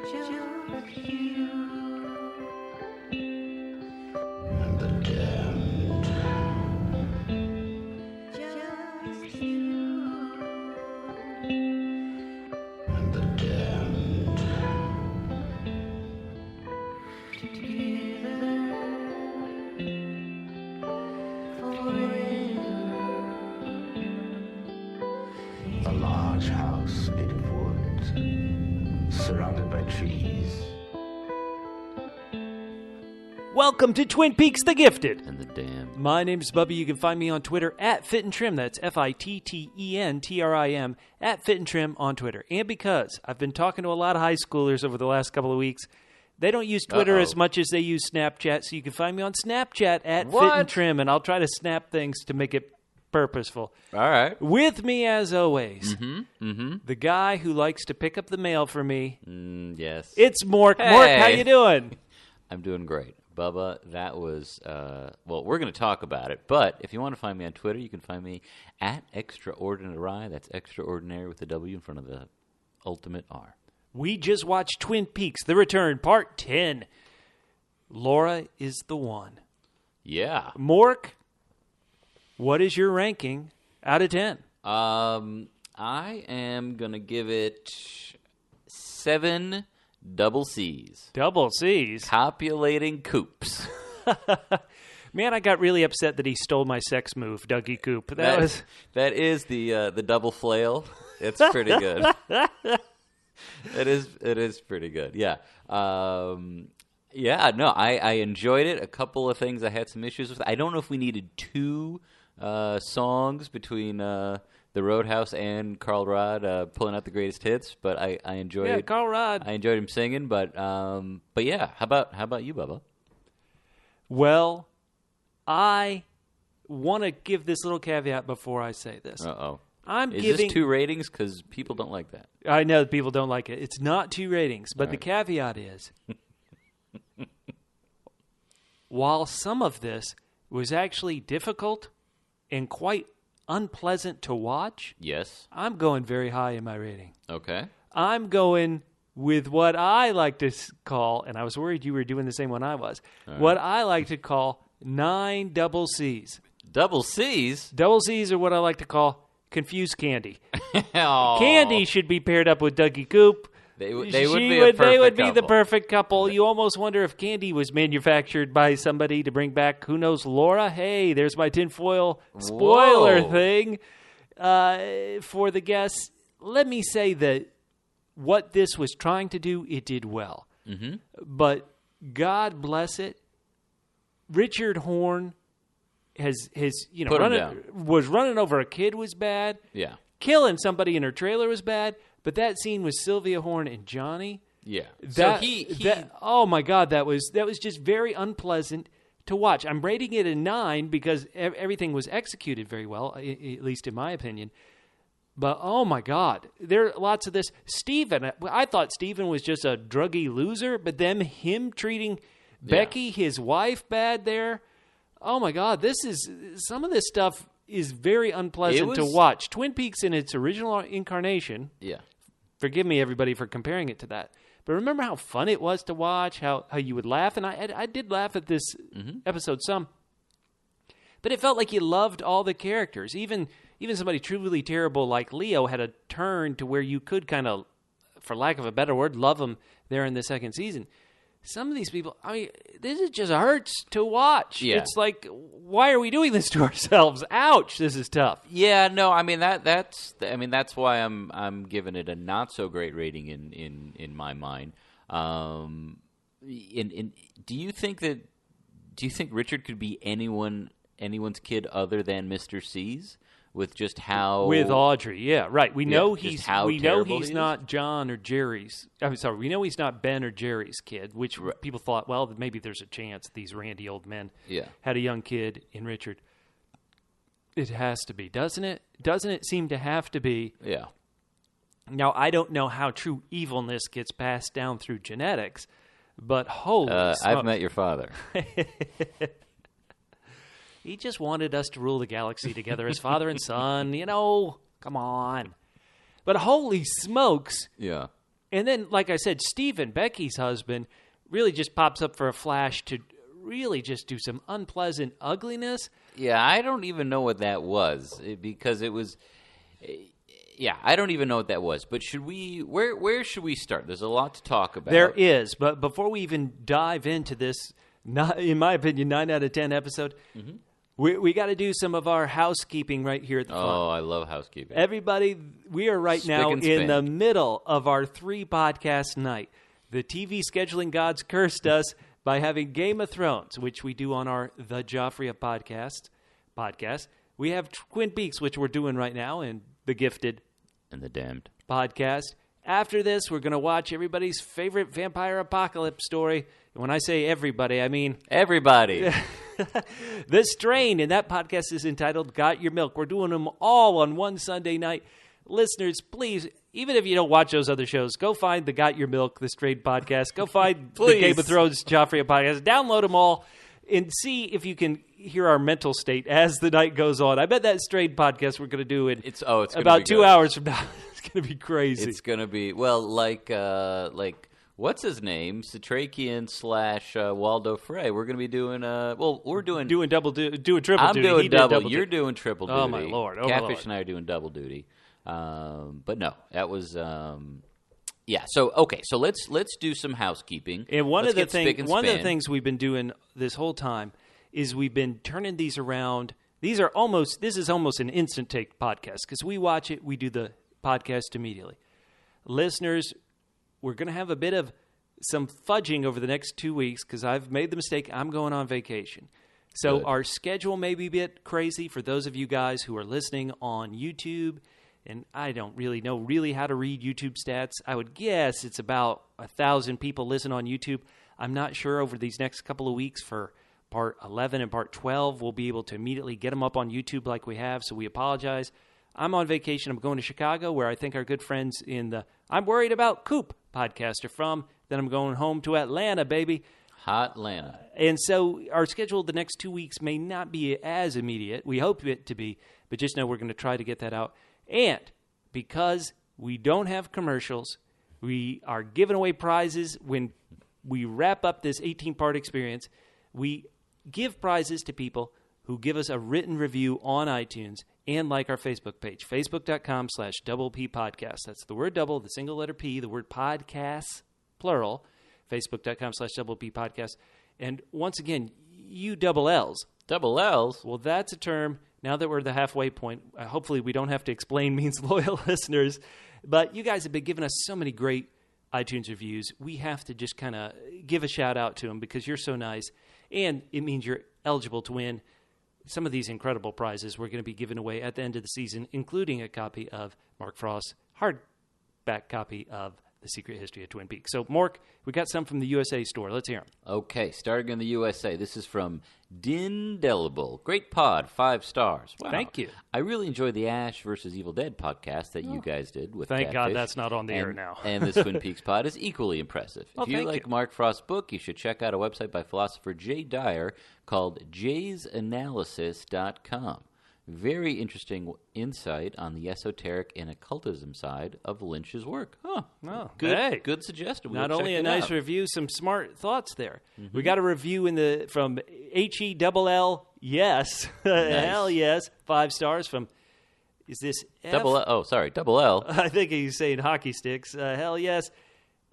A large house made of wood, surrounded by trees. Welcome to Twin Peaks The Gifted. And the Damned. My name's Bubba. You can find me on Twitter at Fit and Trim. That's FITTENTRIM at Fit and Trim on Twitter. And because I've been talking to a lot of high schoolers over the last couple of weeks, they don't use Twitter as much as they use Snapchat, so you can find me on Snapchat at Fit and Trim, and I'll try to snap things to make it purposeful. All right. With me, as always, the guy who likes to pick up the mail for me. Yes. It's Mork. Hey. Mork, how you doing? I'm doing great. Bubba, that was, well, we're going to talk about it, but if you want to find me on Twitter, you can find me at Extraordinary. That's extraordinary with a W in front of the ultimate R. We just watched Twin Peaks, The Return, Part 10. Laura is the one. Yeah. Mork, what is your ranking out of 10? I am going to give it 7 double C's. Double C's? Copulating coops. Man, I got really upset that he stole my sex move, Dougie Coop. That is the double flail. It's pretty good. It is pretty good. Yeah. I enjoyed it. A couple of things I had some issues with. I don't know if we needed 2 songs between the Roadhouse and Carl Rod pulling out the greatest hits, but I enjoyed it. Yeah, Carl Rod. I enjoyed him singing, but yeah, how about you, Bubba? Well, I want to give this little caveat before I say this. Uh-oh. Is this 2 ratings? Because people don't like that. I know that people don't like it. It's not 2 ratings, but the caveat is, while some of this was actually difficult and quite unpleasant to watch, yes, I'm going very high in my rating. Okay. I'm going with what I like to call, and I was worried you were doing the same one I was, what I like to call 9 double C's. Double C's? Double C's are what I like to call confused candy. Oh. Candy should be paired up with Dougie Coop. They would be the perfect couple. You almost wonder if Candy was manufactured by somebody to bring back, who knows, Laura? Hey, there's my tinfoil spoiler thing for the guests. Let me say that what this was trying to do, it did well. Mm-hmm. But God bless it, Richard Horne was running over a kid was bad. Yeah. Killing somebody in her trailer was bad. But that scene with Sylvia Horne and Johnny, oh my God, that was just very unpleasant to watch. I'm rating it a 9 because everything was executed very well, at least in my opinion. But oh my God, there are lots of this. Steven, I thought Steven was just a druggy loser, but then him treating Becky, his wife, bad there. Oh my God, some of this stuff is very unpleasant to watch. Twin Peaks in its original incarnation. Yeah. Forgive me, everybody, for comparing it to that. But remember how fun it was to watch, how you would laugh. And I did laugh at this episode some. But it felt like you loved all the characters. Even somebody truly terrible like Leo had a turn to where you could kind of, for lack of a better word, love him there in the second season. Some of these people, this just hurts to watch. Yeah. It's like, why are we doing this to ourselves? Ouch, this is tough. Yeah, no, that's why I'm giving it a not so great rating in my mind. Do you think Richard could be anyone's kid other than Mr. C's? With just how... With Audrey, yeah, right. We know he's not John or Jerry's... I'm sorry, we know he's not Ben or Jerry's kid, which people thought, well, maybe there's a chance these randy old men had a young kid in Richard. It has to be, doesn't it? Doesn't it seem to have to be? Yeah. Now, I don't know how true evilness gets passed down through genetics, but holy smokes. I've met your father. He just wanted us to rule the galaxy together as father and son. Come on. But holy smokes. Yeah. And then, like I said, Stephen, Becky's husband, really just pops up for a flash to really just do some unpleasant ugliness. Yeah, I don't even know what that was because it was. Yeah, I don't even know what that was. But should we? Where should we start? There's a lot to talk about. There is, but before we even dive into this, not, in my opinion, 9 out of 10 episode, we got to do some of our housekeeping right here at the front. Oh, I love housekeeping. Everybody, we are right now in the middle of our 3-podcast night. The TV scheduling gods cursed us by having Game of Thrones, which we do on our The Joffrey of podcast. We have Twin Peaks, which we're doing right now, and The Gifted and The Damned podcast. After this, we're going to watch everybody's favorite vampire apocalypse story. And when I say everybody, I mean everybody. The Strain, and that podcast is entitled Got Your Milk. We're doing them all on one Sunday night. Listeners, please, even if you don't watch those other shows, go find the Got Your Milk, the Strain podcast. Go find the Game of Thrones Joffrey podcast. Download them all and see if you can hear our mental state as the night goes on. I bet that Strain podcast we're going to do in about 2 hours from now. It's going to be crazy. It's going to be, well, like what's his name? Satrakian / Waldo Frey. We're going to be doing we're doing triple duty. I'm doing double. You're duty. doing triple duty. Oh my lord! Catfish and I are doing double duty. But no, that was yeah. So okay, so let's do some housekeeping. And one of the things we've been doing this whole time is we've been turning these around. This is almost an instant take podcast because we watch it, we do the podcast immediately. Listeners, we're going to have a bit of some fudging over the next 2 weeks because I've made the mistake. I'm going on vacation. So our schedule may be a bit crazy for those of you guys who are listening on YouTube. And I don't really know how to read YouTube stats. I would guess it's about 1,000 people listen on YouTube. I'm not sure over these next couple of weeks for Part 11 and Part 12, we'll be able to immediately get them up on YouTube like we have, so we apologize. I'm on vacation. I'm going to Chicago, where I think our good friends in the I'm Worried About Coop podcast are from. Then I'm going home to Atlanta, baby. Hot Atlanta. And so our schedule the next 2 weeks may not be as immediate. We hope it to be, but just know we're going to try to get that out. And because we don't have commercials, we are giving away prizes when we wrap up this 18-part experience. We give prizes to people who give us a written review on iTunes and like our Facebook page, facebook.com/double P podcast. That's the word double, the single letter P, the word podcasts, plural, facebook.com/double P podcast. And once again, you double L's. Double L's? Well, that's a term. Now that we're at the halfway point, hopefully we don't have to explain means loyal listeners. But you guys have been giving us so many great iTunes reviews. We have to just kind of give a shout out to them because you're so nice. And it means you're eligible to win some of these incredible prizes we're going to be giving away at the end of the season, including a copy of Mark Frost's hardback copy of The Secret History of Twin Peaks. So, Mork, we got some from the USA store. Let's hear them. Okay, starting in the USA. This is from Dindelible. Great pod, 5 stars. Wow. Thank you. I really enjoyed the Ash versus Evil Dead podcast that you guys did with Thank Catfish. God that's not on the air now. And the Twin Peaks pod is equally impressive. Oh, if you like Mark Frost's book, you should check out a website by philosopher Jay Dyer called jaysanalysis.com. Very interesting insight on the esoteric and occultism side of Lynch's work. Huh. Oh, Good suggestion. Not only a nice review, some smart thoughts there. Mm-hmm. We got a review from HELL, yes. Nice. Hell yes. 5 stars from, is this F? Double L. I think he's saying hockey sticks. Hell yes.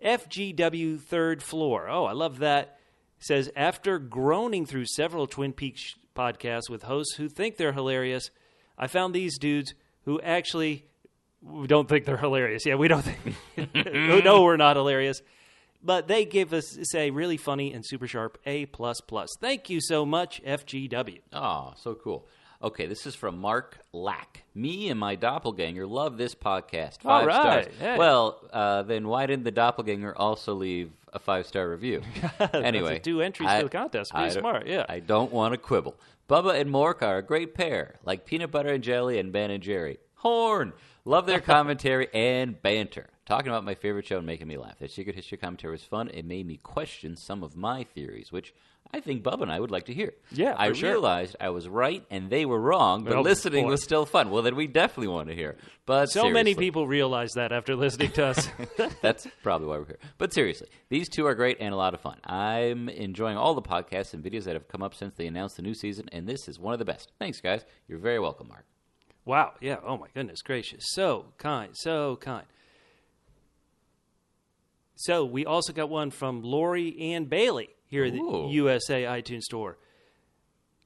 FGW Third Floor. Oh, I love that. Says, after groaning through several Twin Peaks podcasts with hosts who think they're hilarious, I found these dudes who actually don't think they're hilarious. Yeah, we don't think. Who know we're not hilarious. But they give us, say, really funny and super sharp A++. Thank you so much, FGW. Oh, so cool. Okay, this is from Mark Lack. Me and my doppelganger love this podcast. 5 stars. Hey. Well, then why didn't the doppelganger also leave a 5-star review? Anyway. That's 2 entries to the contest. Pretty smart, yeah. I don't want to quibble. Bubba and Mork are a great pair, like peanut butter and jelly and Ben and Jerry. Horne. Love their commentary and banter. talking about my favorite show and making me laugh. That secret history commentary was fun. It made me question some of my theories, which I think Bubba and I would like to hear. Yeah, I for sure. realized I was right and they were wrong, but listening was still fun. Well, then we definitely want to hear. But so many people realize that after listening to us. That's probably why we're here. But seriously, these two are great and a lot of fun. I'm enjoying all the podcasts and videos that have come up since they announced the new season, and this is one of the best. Thanks, guys. You're very welcome, Mark. Wow. Yeah. Oh, my goodness gracious. So kind. So kind. So we also got one from Lori Ann Bailey here at the USA iTunes Store.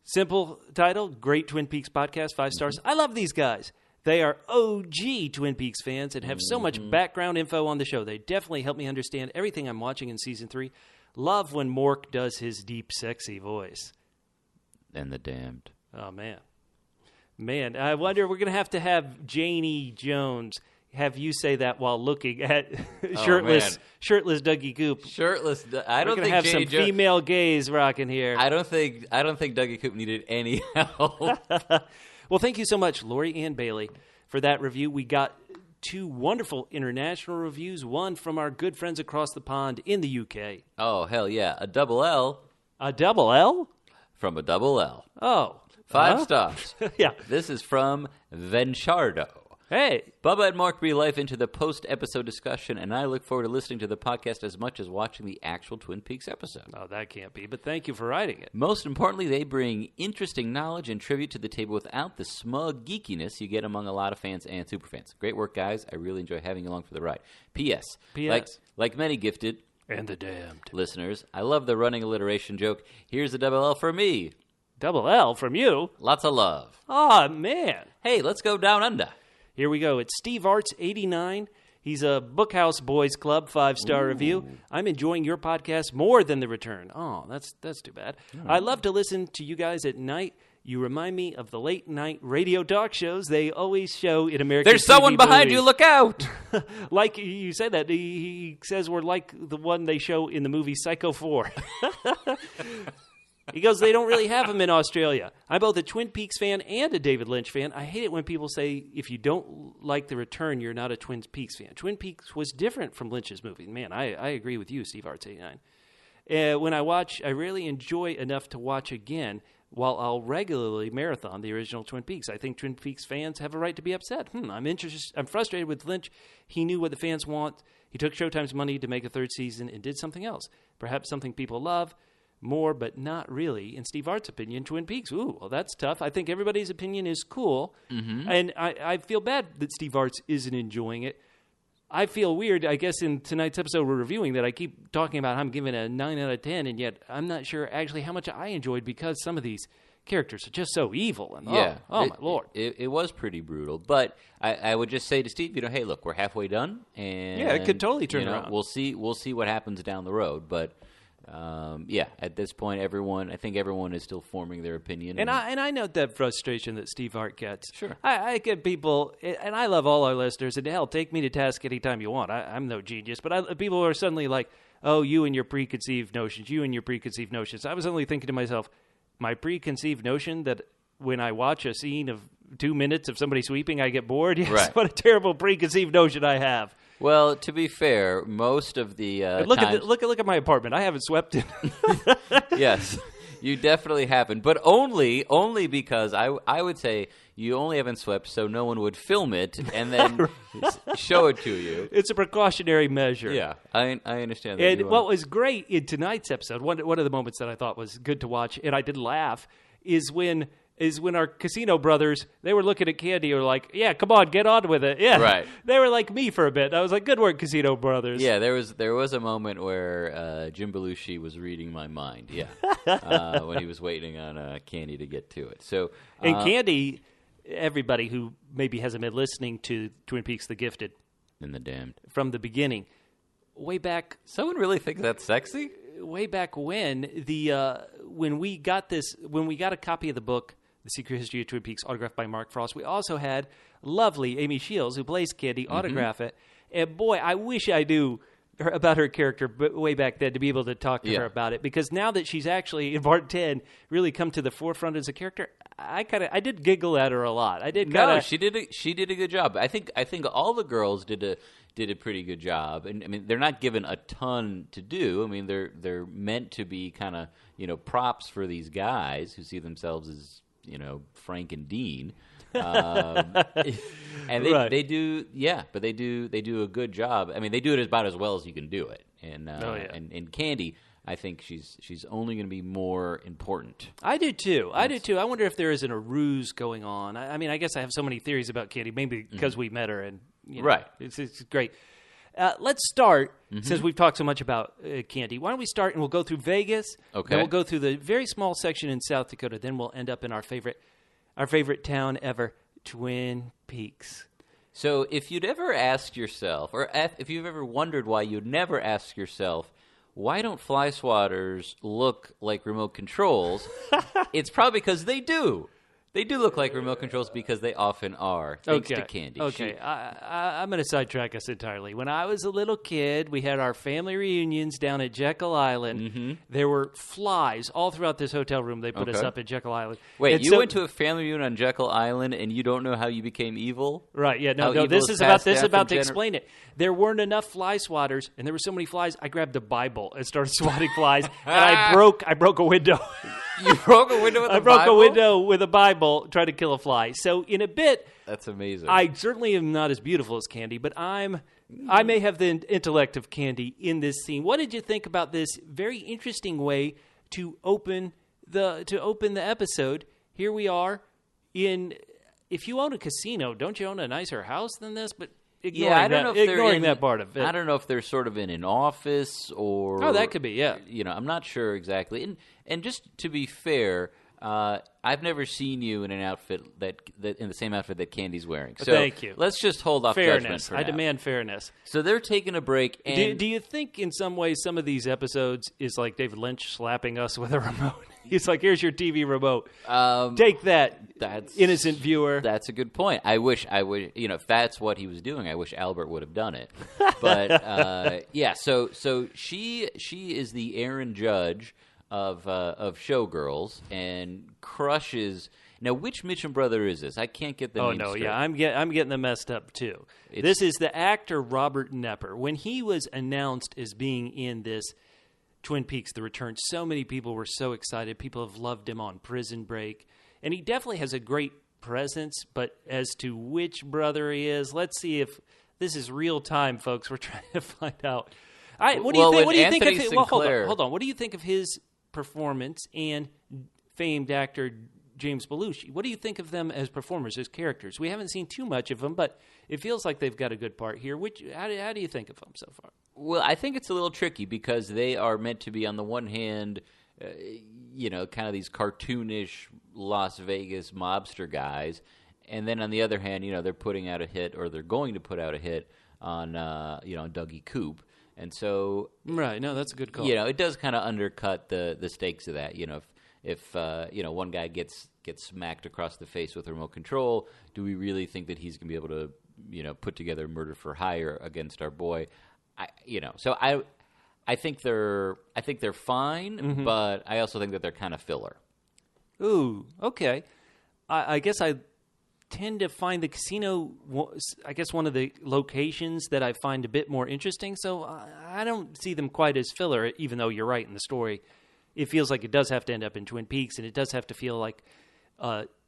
Simple title, Great Twin Peaks Podcast, 5 stars. I love these guys. They are OG Twin Peaks fans and have so much background info on the show. They definitely help me understand everything I'm watching in Season 3. Love when Mork does his deep, sexy voice. And the damned. Oh, man. Man, I wonder, we're going to have Janie Jones have you say that while looking at shirtless Dougie Coop. Shirtless. I don't think have some female gaze rocking here. I don't think Dougie Coop needed any help. Well, thank you so much, Lori Ann Bailey, for that review. We got 2 wonderful international reviews. One from our good friends across the pond in the UK. Oh, hell yeah! A double L. A double L? From a double L. Oh, 5 stars. Yeah. This is from Venchardo. Hey. Bubba and Mark breathe life into the post-episode discussion, and I look forward to listening to the podcast as much as watching the actual Twin Peaks episode. Oh, that can't be, but thank you for writing it. Most importantly, they bring interesting knowledge and tribute to the table without the smug geekiness you get among a lot of fans and superfans. Great work, guys. I really enjoy having you along for the ride. P.S. Like many gifted and the damned listeners, I love the running alliteration joke. Here's a double L for me. Double L from you? Lots of love. Oh, man. Hey, let's go down under. Here we go. It's Steve Arts, 89. He's a Bookhouse Boys Club 5-star review. I'm enjoying your podcast more than The Return. Oh, that's too bad. I love to listen to you guys at night. You remind me of the late-night radio talk shows they always show in American There's someone TV behind movies. you. Look out. Like you said that. He says we're like the one they show in the movie Psycho 4. He goes, they don't really have them in Australia. I'm both a Twin Peaks fan and a David Lynch fan. I hate it when people say, if you don't like The Return, you're not a Twin Peaks fan. Twin Peaks was different from Lynch's movie. Man, I agree with you, Steve Arts 89. When I watch, I really enjoy enough to watch again, while I'll regularly marathon the original Twin Peaks. I think Twin Peaks fans have a right to be upset. I'm frustrated with Lynch. He knew what the fans want. He took Showtime's money to make a 3rd season and did something else. Perhaps something people love more, but not really. In Steve Art's opinion, Twin Peaks. Ooh, well, that's tough. I think everybody's opinion is cool, and I feel bad that Steve Arts isn't enjoying it. I feel weird, I guess, in tonight's episode we're reviewing that I keep talking about I'm giving a 9 out of 10, and yet I'm not sure actually how much I enjoyed because some of these characters are just so evil. And my Lord. It was pretty brutal, but I would just say to Steve, hey, look, we're halfway done, and yeah, it could totally turn around. We'll see what happens down the road, but at this point, I think everyone is still forming their opinion. And I note that frustration that Steve Hart gets. Sure. I get people, and I love all our listeners, and hell, take me to task anytime you want. I'm no genius, but people are suddenly like, oh, you and your preconceived notions. I was only thinking to myself, my preconceived notion that when I watch a scene of 2 minutes of somebody sweeping, I get bored? Yes, right. What a terrible preconceived notion I have. Well, to be fair, most of the look at my apartment. I haven't swept it. Yes, you definitely haven't, but only because I would say you only haven't swept so no one would film it and then show it to you. It's a precautionary measure. Yeah, I understand that. And what was great in tonight's episode, one of the moments that I thought was good to watch, and I did laugh, is when our casino brothers, they were looking at Candy and were like, yeah, come on, get on with it. Yeah, right. They were like me for a bit. I was like, good work, casino brothers. Yeah, there was a moment where Jim Belushi was reading my mind, when he was waiting on Candy to get to it. So, and Candy, everybody who maybe hasn't been listening to Twin Peaks The Gifted and the Damned from the beginning, way back. Someone really thinks that's sexy? Way back when when we got a copy of the book, The Secret History of Twin Peaks, autographed by Mark Frost, we also had lovely Amy Shields, who plays Candy, autograph it. And boy, I wish I knew about her character way back then to be able to talk to her about it, because now that she's actually in Part 10 really come to the forefront as a character, I did giggle at her a lot. I did. No, she did a good job. I think all the girls did did a pretty good job. And I mean, they're not given a ton to do. I mean, they're meant to be kind of, props for these guys who see themselves as, Frank and Dean. And they do, but they do a good job. I mean, they do it about as well as you can do it. And and Candy, I think she's only going to be more important. I do too. I wonder if there isn't a ruse going on. I mean, I guess I have so many theories about Candy, maybe because we met her, and right. It's great. Let's start, since we've talked so much about Candy. Why don't we start, and we'll go through Vegas. Okay. Then we'll go through the very small section in South Dakota. Then we'll end up in our favorite town ever, Twin Peaks. So if you'd ever asked yourself, or if you've ever wondered why you'd never ask yourself, why don't fly swatters look like remote controls? It's probably because they do. They do look like remote controls because they often are, thanks to Candy. Okay, I'm going to sidetrack us entirely. When I was a little kid, we had our family reunions down at Jekyll Island. Mm-hmm. There were flies all throughout this hotel room. They put us up at Jekyll Island. Wait, you went to a family reunion on Jekyll Island and you don't know how you became evil? Right, yeah, no, this is about to explain it. There weren't enough fly swatters, and there were so many flies, I grabbed a Bible and started swatting flies, and I broke a window. You broke a window with a Bible? I broke a window with a Bible trying to kill a fly. So in a bit, that's amazing. I certainly am not as beautiful as Candy, but I may have the intellect of Candy in this scene. What did you think about this very interesting way to open the episode? Here we are in. If you own a casino, don't you own a nicer house than this? But ignoring that part of it. I don't know if they're sort of in an office or... Oh, that could be, yeah. I'm not sure exactly. And just to be fair, I've never seen you in an outfit that in the same outfit that Candy's wearing. So thank you. Let's just hold off judgment for now. I demand fairness. So they're taking a break. And do you think in some ways some of these episodes is like David Lynch slapping us with a remote? He's like, here's your TV remote. Take that, innocent viewer. That's a good point. I wish, if that's what he was doing, I wish Albert would have done it. But, so she is the Aaron Judge of Showgirls and crushes... Now, which Mitchum brother is this? I can't get the name straight. Yeah, I'm getting them messed up, too. This is the actor Robert Nepper. When he was announced as being in this Twin Peaks, The Return, so many people were so excited. People have loved him on Prison Break. And he definitely has a great presence, but as to which brother he is, let's see if this is real time, folks. We're trying to find out. What do you think of his, hold on. What do you think of his performance and famed actor James Belushi? What do you think of them as performers, as characters? We haven't seen too much of them, but it feels like they've got a good part here. How do you think of them so far? Well, I think it's a little tricky because they are meant to be, on the one hand, kind of these cartoonish Las Vegas mobster guys, and then on the other hand, they're putting out a hit, or they're going to put out a hit on Dougie Coop, and so right. No, that's a good call. It does kind of undercut the stakes of that. If one guy gets smacked across the face with a remote control, do we really think that he's going to be able to put together murder for hire against our boy? So I think they're fine, mm-hmm. but I also think that they're kind of filler. Ooh, okay. I guess I tend to find the casino, I guess, one of the locations that I find a bit more interesting. So I don't see them quite as filler, even though you're right in the story. It feels like it does have to end up in Twin Peaks, and it does have to feel like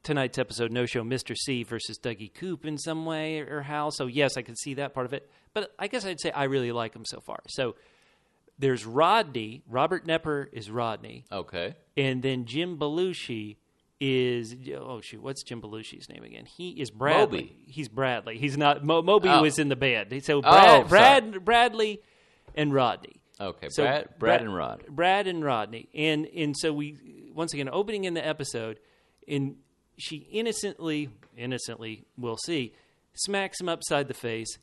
tonight's episode, No Show Mr. C versus Dougie Coop in some way or how. So, yes, I can see that part of it. But I guess I'd say I really like him so far. So there's Rodney. Robert Nepper is Rodney. Okay. And then Jim Belushi is, what's Jim Belushi's name again? He is Bradley. Moby. He's Bradley. He's not, Moby was in the band. So Bradley and Rodney. Okay, so Brad and Rod. Brad and Rodney. And so we, once again, opening in the episode, and she innocently, we'll see, smacks him upside the face,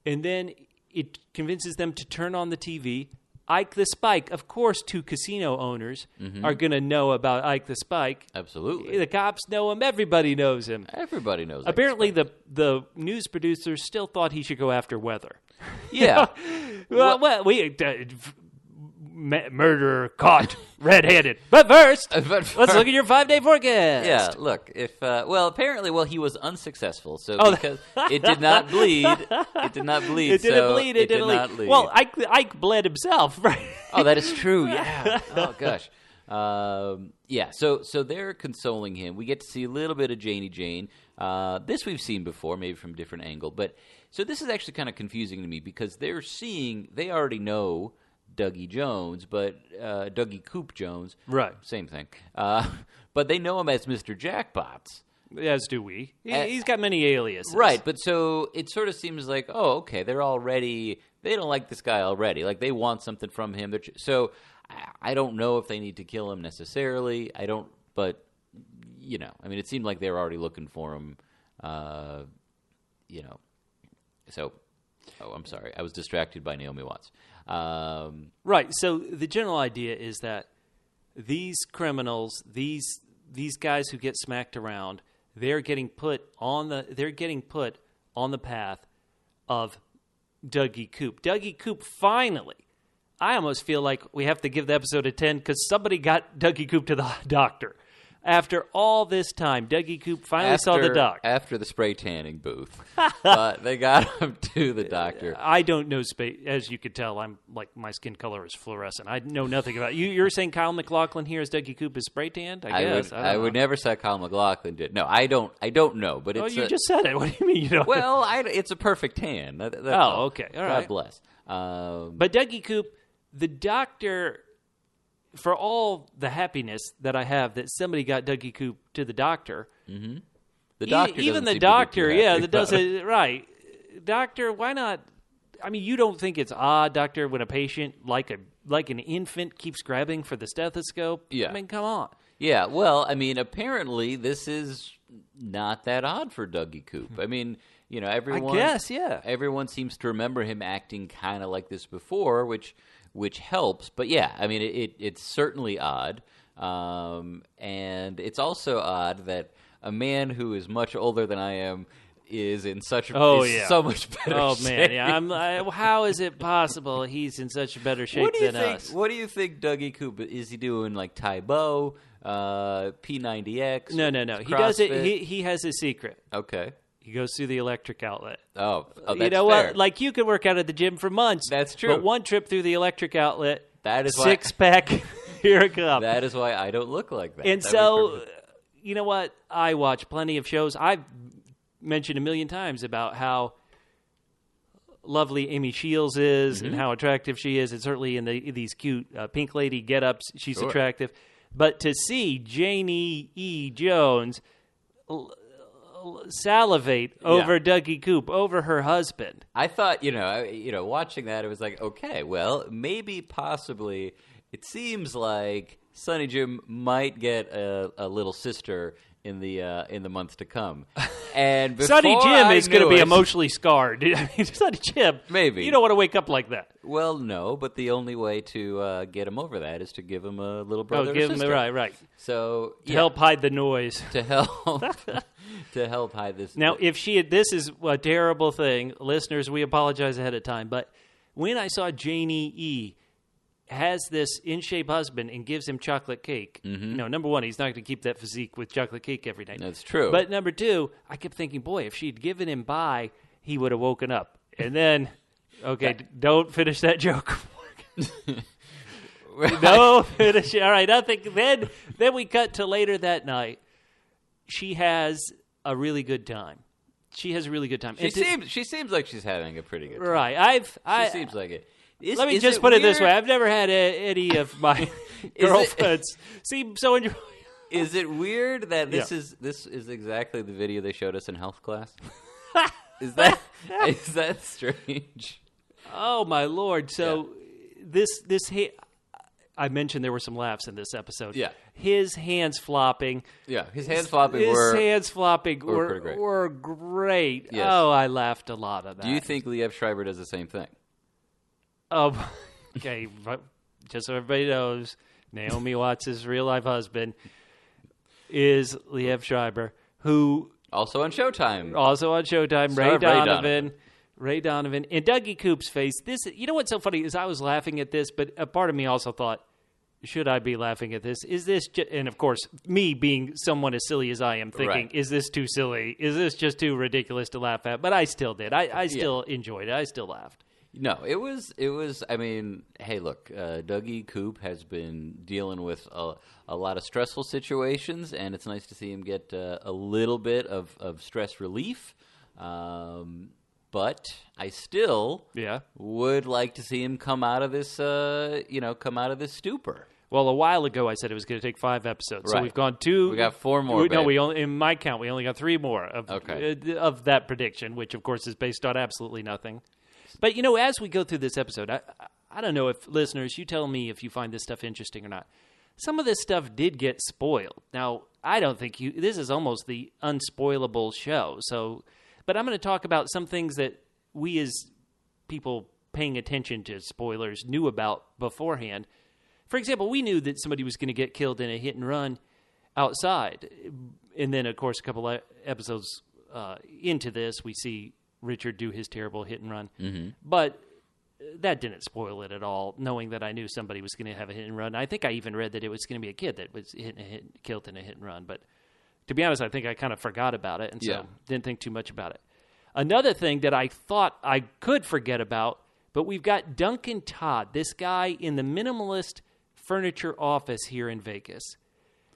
and then it convinces them to turn on the TV. Ike the Spike, of course, two casino owners are going to know about Ike the Spike. Absolutely. The cops know him. Everybody knows him. Everybody knows him. Apparently, the news producers still thought he should go after Weather. Yeah. murderer caught red-handed. But first, let's look at your 5-day forecast. Yeah, look, if apparently he was unsuccessful. So because it did not bleed, it did not bleed. It didn't bleed. It didn't not bleed. Well, Ike bled himself, right? Oh, that is true. Yeah. Oh gosh. Yeah. So they're consoling him. We get to see a little bit of Janie Jane. This we've seen before, maybe from a different angle. But so this is actually kind of confusing to me because they already know Dougie Jones, but Dougie Coop Jones, right? Same thing. But they know him as Mr. Jackpots. As do we. He's got many aliases. Right, but so it sort of seems like, oh, okay, they don't like this guy already. Like, they want something from him. So I don't know if they need to kill him necessarily. But, it seemed like they were already looking for him, So, I'm sorry. I was distracted by Naomi Watts. Right, so the general idea is that these criminals, these guys who get smacked around, they're getting put on the path of Dougie Coop. Dougie Coop finally, I almost feel like we have to give the episode a 10 because somebody got Dougie Coop to the doctor. After all this time, Dougie Coop finally saw the doc. After the spray tanning booth. But they got him to the doctor. I don't know, as you could tell, I'm like, my skin color is fluorescent. I know nothing about you. You're saying Kyle MacLachlan here as Dougie Coop is spray tanned? I guess. I would never say Kyle MacLachlan did. No, I don't know. But it's you just said it. What do you mean you don't know? Well, it's a perfect tan. That's okay. All right. God bless. But Dougie Coop, the doctor... For all the happiness that I have that somebody got Dougie Coop to the doctor, mm-hmm. The doctor, even the doctor, that does it right. Doctor, why not? I mean, you don't think it's odd, doctor, when a patient like an infant keeps grabbing for the stethoscope? Yeah, I mean, come on. Yeah, well, I mean, apparently this is not that odd for Dougie Coop. I mean, everyone. I guess, yeah. Everyone seems to remember him acting kind of like this before, which helps. But yeah, I mean, it's certainly odd. And it's also odd that a man who is much older than I am is in such so much better shape. Man, yeah. How is it possible he's in such better shape than us? What do you think Dougie Coop, is he doing, like Taibo, P90X? No. CrossFit? He does it. He has a secret. Okay. He goes through the electric outlet. Oh, that's you know fair. what? Like, you could work out at the gym for months. That's true. But one trip through the electric outlet, that is six-pack, here it comes. That is why I don't look like that. And so, you know what? I watch plenty of shows. I've mentioned a million times about how lovely Amy Shields is and how attractive she is, and certainly in these cute Pink Lady get-ups, she's attractive. But to see Janie E. Jones salivate over Dougie Coop, over her husband. I thought, watching that, it was like, okay, well, maybe, possibly, it seems like sonny-jim might get a little sister in the months to come. And sonny-jim is going to be emotionally scarred. I mean, sonny-jim, maybe. You don't want to wake up like that. Well, no, but the only way to get him over that is to give him a little brother or sister. Right. So to help hide the noise. To help hide this. Now, if she had, this is a terrible thing. Listeners, we apologize ahead of time. But when I saw Janie E. has this in-shape husband and gives him chocolate cake, number one, he's not going to keep that physique with chocolate cake every night. That's true. But number two, I kept thinking, boy, if she'd given him by, he would have woken up. And then, don't finish that joke. No, finish it. All right, nothing. Then we cut to later that night. She has a really good time. She seems like she's having a pretty good time. Right. She seems like it. Let me just put it this way. I've never had any of my girlfriends seem so enjoyable. Is it weird that this is exactly the video they showed us in health class? Is that strange? Oh my Lord! So I mentioned there were some laughs in this episode. Yeah, his hands flopping. Yeah, his hands flopping were great. Yes. Oh, I laughed a lot at that. Do you think Liev Schreiber does the same thing? Okay, just so everybody knows, Naomi Watts' real-life husband is Liev Schreiber, who... Also on Showtime. Ray Donovan, Ray Donovan. And Dougie Coop's face. This, you know what's so funny is I was laughing at this, but a part of me also thought, should I be laughing at this? Is this and of course, me being someone as silly as I am thinking, is this too silly? Is this just too ridiculous to laugh at? But I still did. I still enjoyed it. I still laughed. No, it was, I mean, hey, look, Dougie Coop has been dealing with a lot of stressful situations, and it's nice to see him get a little bit of stress relief. But I still would like to see him come out of this, stupor. Well, a while ago I said it was going to take 5 episodes. Right. So we've gone 2. We got 4 more. No, we only, in my count, we only got 3 more of that prediction, which of course is based on absolutely nothing. But, as we go through this episode, I don't know if listeners, you tell me if you find this stuff interesting or not. Some of this stuff did get spoiled. Now, I don't think this is almost the unspoilable show. So, but I'm going to talk about some things that we as people paying attention to spoilers knew about beforehand. For example, we knew that somebody was going to get killed in a hit and run outside. And then, of course, a couple of episodes into this, we see Richard do his terrible hit and run. Mm-hmm. But that didn't spoil it at all, knowing that I knew somebody was going to have a hit and run. I think I even read that it was going to be a kid that was killed in a hit and run. But to be honest, I think I kind of forgot about it, and so didn't think too much about it. Another thing that I thought I could forget about, but we've got Duncan Todd, this guy in the minimalist furniture office here in Vegas,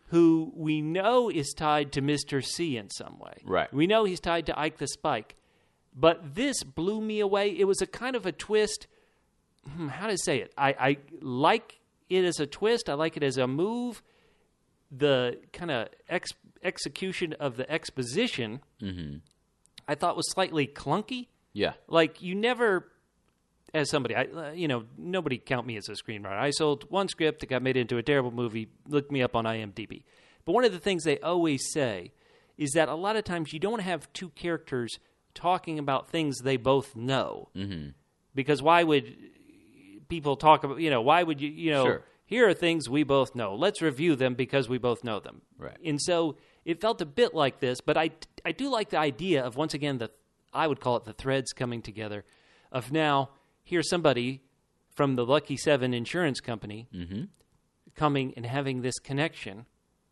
who we know is tied to Mr. C in some way. Right. We know he's tied to Ike the Spike. But this blew me away. It was a kind of a twist. How to say it? I like it as a twist. I like it as a move. The kind of execution of the exposition, I thought was slightly clunky. Yeah. Like you never, as somebody, nobody count me as a screenwriter. I sold one script that got made into a terrible movie. Look me up on IMDb. But one of the things they always say is that a lot of times you don't have 2 characters talking about things they both know. Mm-hmm. Because why would people talk about, why would you, sure. Here are things we both know. Let's review them because we both know them. Right. And so it felt a bit like this, but I do like the idea of, once again, I would call it the threads coming together of now, here's somebody from the Lucky 7 insurance company coming and having this connection,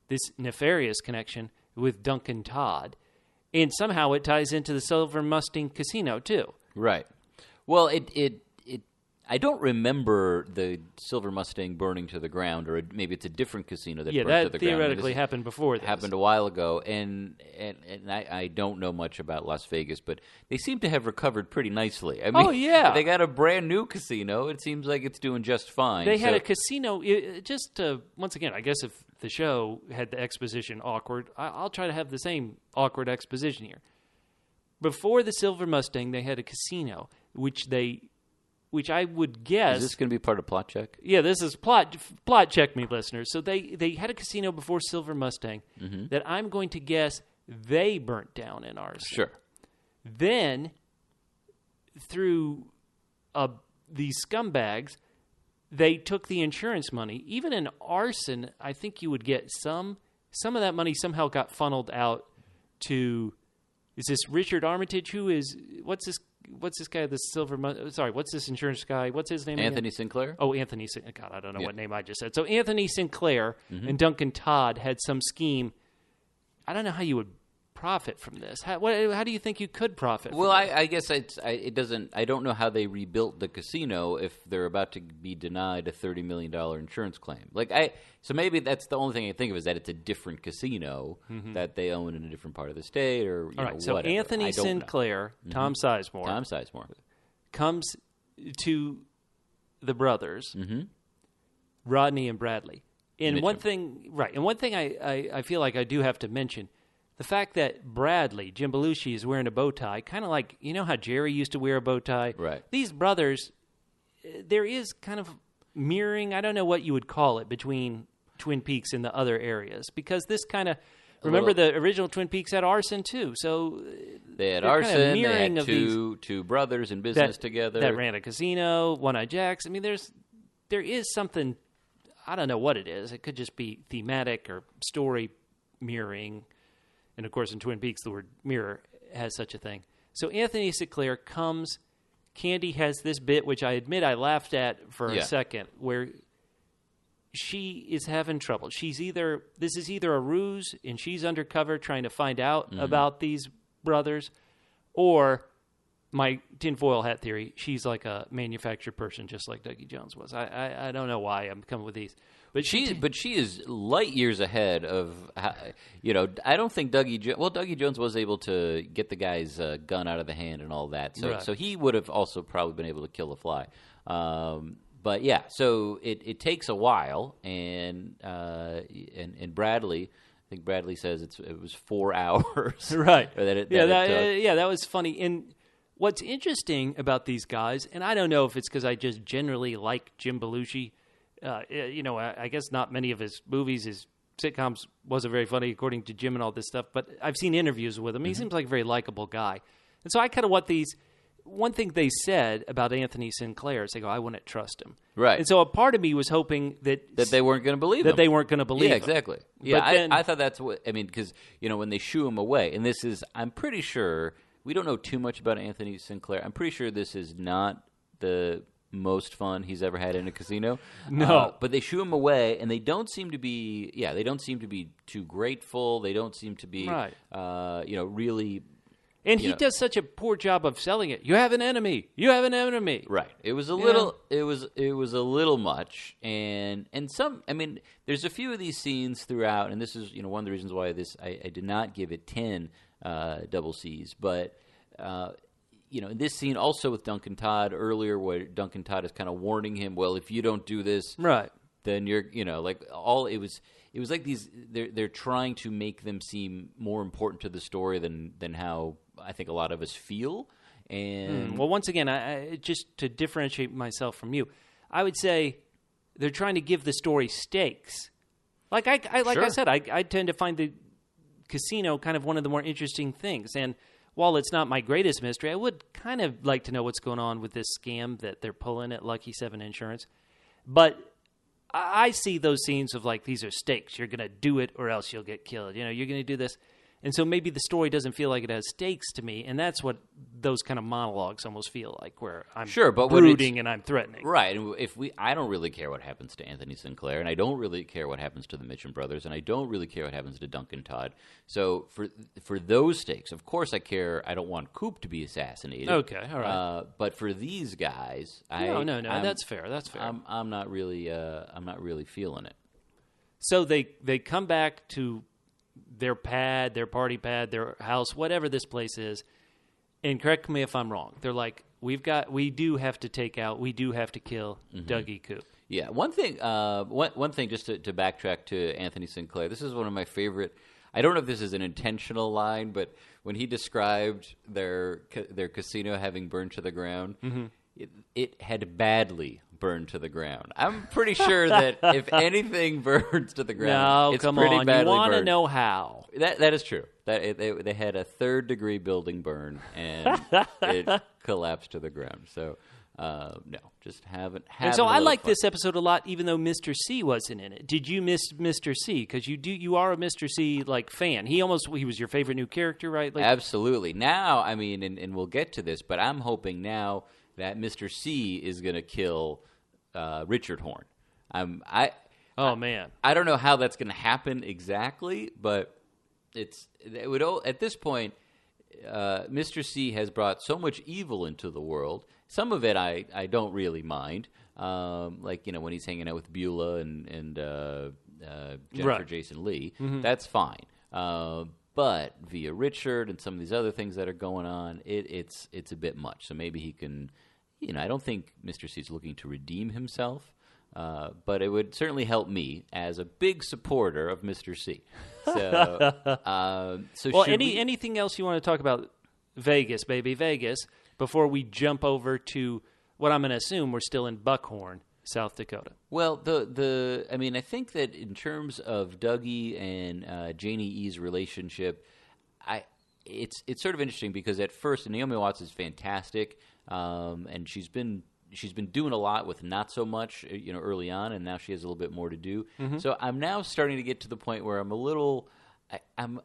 this nefarious connection with Duncan Todd. And somehow it ties into the Silver Mustang Casino, too. Right. Well, I don't remember the Silver Mustang burning to the ground, or maybe it's a different casino that burned to the ground. Yeah, that theoretically happened before this. Happened a while ago, and I don't know much about Las Vegas, but they seem to have recovered pretty nicely. I mean, they got a brand new casino. It seems like it's doing just fine. They had a casino, once again, I guess if the show had the exposition awkward, I'll try to have the same awkward exposition here. Before the Silver Mustang, they had a casino, which I would guess... Is this going to be part of Plot Check? Yeah, this is plot check me, listeners. So they had a casino before Silver Mustang that I'm going to guess they burnt down in arson. Sure. Then, through these scumbags, they took the insurance money. Even in arson, I think you would get some of that money somehow got funneled out to... Is this Richard Armitage? What's this guy? What's this insurance guy? What's his name? Anthony Sinclair. Oh, Anthony Sinclair. God, I don't know what name I just said. So Anthony Sinclair and Duncan Todd had some scheme. I don't know how you would profit from this. How do you think you could profit? Well, I guess it doesn't. I don't know how they rebuilt the casino if they're about to be denied a $30 million insurance claim. So maybe that's the only thing I think of is that it's a different casino that they own in a different part of the state, or so whatever. Anthony Sinclair, Tom Sizemore, comes to the brothers, Rodney and Bradley. And one thing I feel like I do have to mention. The fact that Bradley, Jim Belushi, is wearing a bow tie, kind of like, how Jerry used to wear a bow tie? Right. These brothers, there is kind of mirroring, I don't know what you would call it, between Twin Peaks and the other areas. Because this kind of, remember the original Twin Peaks had arson too. So they had arson, they had two brothers in business together. That ran a casino, One-Eyed Jacks. I mean, there is something, I don't know what it is. It could just be thematic or story mirroring. And, of course, in Twin Peaks, the word mirror has such a thing. So Anthony Sinclair comes. Candy has this bit, which I admit I laughed at for a second, where she is having trouble. This is either a ruse, and she's undercover trying to find out about these brothers, or my tinfoil hat theory, she's like a manufactured person, just like Dougie Jones was. I don't know why I'm coming with these, but she is light years ahead of. I don't think Dougie Jones was able to get the guy's gun out of the hand and all that, so he would have also probably been able to kill a fly. But yeah, so it takes a while, and Bradley. I think Bradley says it was 4 hours. Right. That was funny. And what's interesting about these guys, and I don't know if it's because I just generally like Jim Belushi. I guess not many of his movies, his sitcoms wasn't very funny according to Jim and all this stuff, but I've seen interviews with him. He seems like a very likable guy. And so I kind of want these. One thing they said about Anthony Sinclair is they go, I wouldn't trust him. Right. And so a part of me was hoping that they weren't going to believe him. That they weren't going to believe him. Yeah, exactly. Yeah, but then, I thought that's what, because, when they shoo him away, and this is, I'm pretty sure, we don't know too much about Anthony Sinclair. I'm pretty sure this is not the most fun he's ever had in a casino. No. But they shoo him away, and they don't seem to be, too grateful. They don't seem to be, really... And he does such a poor job of selling it. You have an enemy. You have an enemy. Right. It was a little. It was a little much. And some. There's a few of these scenes throughout, and this is one of the reasons why I did not give it 10 double C's. But in this scene also with Duncan Todd earlier, where Duncan Todd is kind of warning him, well, if you don't do this, right, then you're it was like these. They're trying to make them seem more important to the story than how I think a lot of us feel. And well, once again, I just to differentiate myself from you, I would say they're trying to give the story stakes. I said, I tend to find the casino kind of one of the more interesting things. And while it's not my greatest mystery, I would kind of like to know what's going on with this scam that they're pulling at Lucky 7 Insurance. But I see those scenes of these are stakes. You're going to do it or else you'll get killed. You're going to do this. And so maybe the story doesn't feel like it has stakes to me, and that's what those kind of monologues almost feel like, where I'm brooding and I'm threatening. Right, and I don't really care what happens to Anthony Sinclair, and I don't really care what happens to the Mitchum brothers, and I don't really care what happens to Duncan Todd. So for those stakes, of course I care. I don't want Coop to be assassinated. Okay, all right. But for these guys, no, that's fair. That's fair. I'm not really feeling it. So they come back to their pad, their party pad, their house, whatever this place is, and correct me if I'm wrong. They're like, we do have to kill Dougie Coop. Yeah, one thing just to backtrack to Anthony Sinclair. This is one of my favorite. I don't know if this is an intentional line, but when he described their casino having burned to the ground, it had badly burned to the ground. I'm pretty sure that if anything burns to the ground, it's pretty badly burned. You want to know how. That is true. They had a 3rd-degree building burn, and it collapsed to the ground. So, no, just haven't. And so I like this episode a lot, even though Mr. C wasn't in it. Did you miss Mr. C? Because you are a Mr. C fan. He was your favorite new character, right? Absolutely. Now, and we'll get to this, but I'm hoping now that Mr. C is going to kill Richard Horne. I don't know how that's going to happen exactly, but at this point, Mr. C has brought so much evil into the world. Some of it I don't really mind, when he's hanging out with Beulah and Jennifer Jason Leigh, that's fine. But via Richard and some of these other things that are going on, it's a bit much. So maybe he can. I don't think Mr. C is looking to redeem himself, but it would certainly help me as a big supporter of Mr. C. So, anything else you want to talk about? Vegas, baby, Vegas, before we jump over to what I'm going to assume we're still in Buckhorn, South Dakota. Well, I think that in terms of Dougie and Janie E's relationship, it's sort of interesting because at first Naomi Watts is fantastic. And she's been doing a lot with not so much, early on, and now she has a little bit more to do. So I'm now starting to get to the point where I'm a little, I'm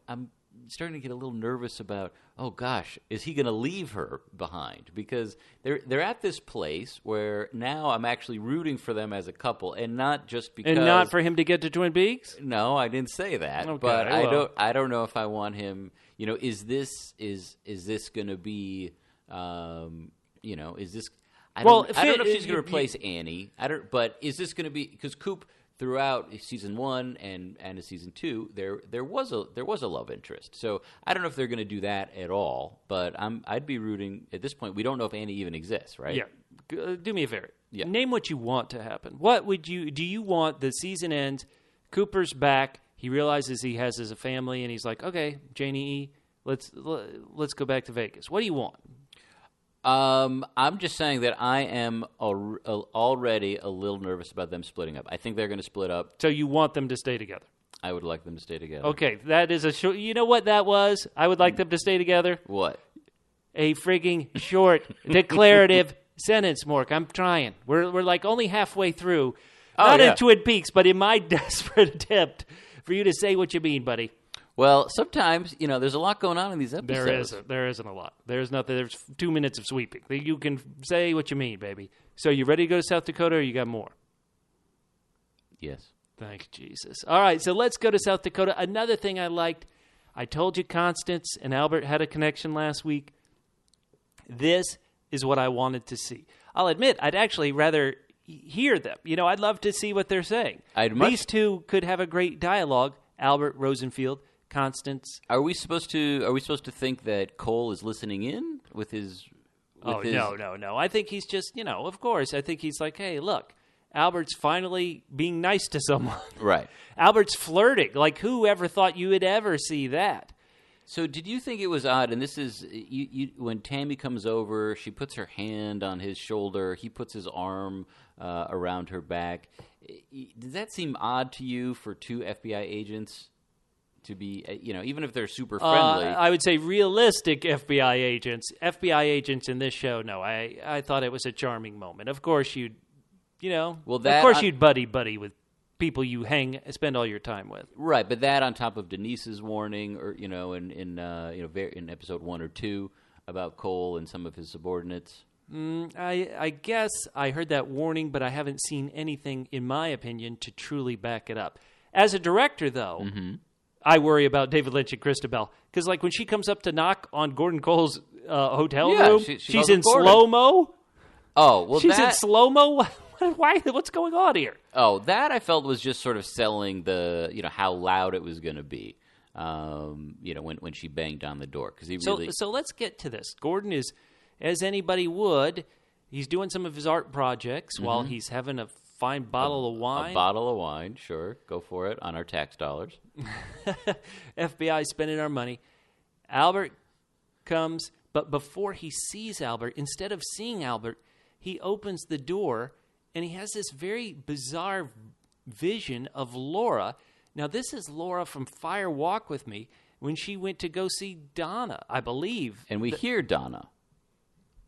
starting to get a little nervous about, oh gosh, is he going to leave her behind? Because they're at this place where now I'm actually rooting for them as a couple, and not just because, and not for him to get to Twin Peaks. No, I didn't say that. Okay, but well. I don't know if I want him. Is this going to be? Is this? I don't know if she's going to replace Annie. But is this going to be, because Coop throughout season 1 and season 2 there was a love interest. So I don't know if they're going to do that at all. But I'd be rooting at this point. We don't know if Annie even exists, right? Yeah. Do me a favor. Yeah. Name what you want to happen. Do you want the season ends? Cooper's back. He realizes he has a family, and he's like, okay, Janie E, let's go back to Vegas. What do you want? I'm just saying that I am already a little nervous about them splitting up. I think they're going to split up. So you want them to stay together? I would like them to stay together. Okay, that is a short. You know what that was? I would like them to stay together. What? A frigging short declarative sentence, Mork. I'm trying. We're like only halfway through. Not in Twin Peaks, but in my desperate attempt for you to say what you mean, buddy. Well, sometimes, there's a lot going on in these episodes. There isn't a lot. There's nothing. There's 2 minutes of sweeping. You can say what you mean, baby. So you ready to go to South Dakota, or you got more? Yes. Thank Jesus. All right, so let's go to South Dakota. Another thing I liked, I told you Constance and Albert had a connection last week. This is what I wanted to see. I'll admit, I'd actually rather hear them. I'd love to see what they're saying. These two could have a great dialogue, Albert Rosenfield, Constance. Are we supposed to think that Cole is listening in with his? No. I think he's just, of course. I think he's like, hey, look, Albert's finally being nice to someone. Right. Albert's flirting. Like, who ever thought you would ever see that? So did you think it was odd, and this is, when Tammy comes over, she puts her hand on his shoulder, he puts his arm around her back. Does that seem odd to you for two FBI agents to be, even if they're super friendly? I would say realistic FBI agents. FBI agents in this show, no. I thought it was a charming moment. Of course you'd, you'd buddy with people you spend all your time with. Right, but that on top of Denise's warning, or in episode 1 or 2 about Cole and some of his subordinates. I guess I heard that warning, but I haven't seen anything, in my opinion, to truly back it up. As a director, though, I worry about David Lynch and Christabel, because like when she comes up to knock on Gordon Cole's hotel room, she's in slow-mo. Oh, well, she's in slow-mo. Why? What's going on here? Oh, that I felt was just sort of selling the, how loud it was going to be, when she banged on the door. Because he really. So let's get to this. Gordon is, as anybody would, he's doing some of his art projects while he's having a fine bottle of wine. A bottle of wine, sure. Go for it on our tax dollars. FBI spending our money. Albert comes, but before he sees Albert, instead of seeing Albert, he opens the door. And he has this very bizarre vision of Laura. Now, this is Laura from Fire Walk With Me when she went to go see Donna, I believe. And we hear Donna.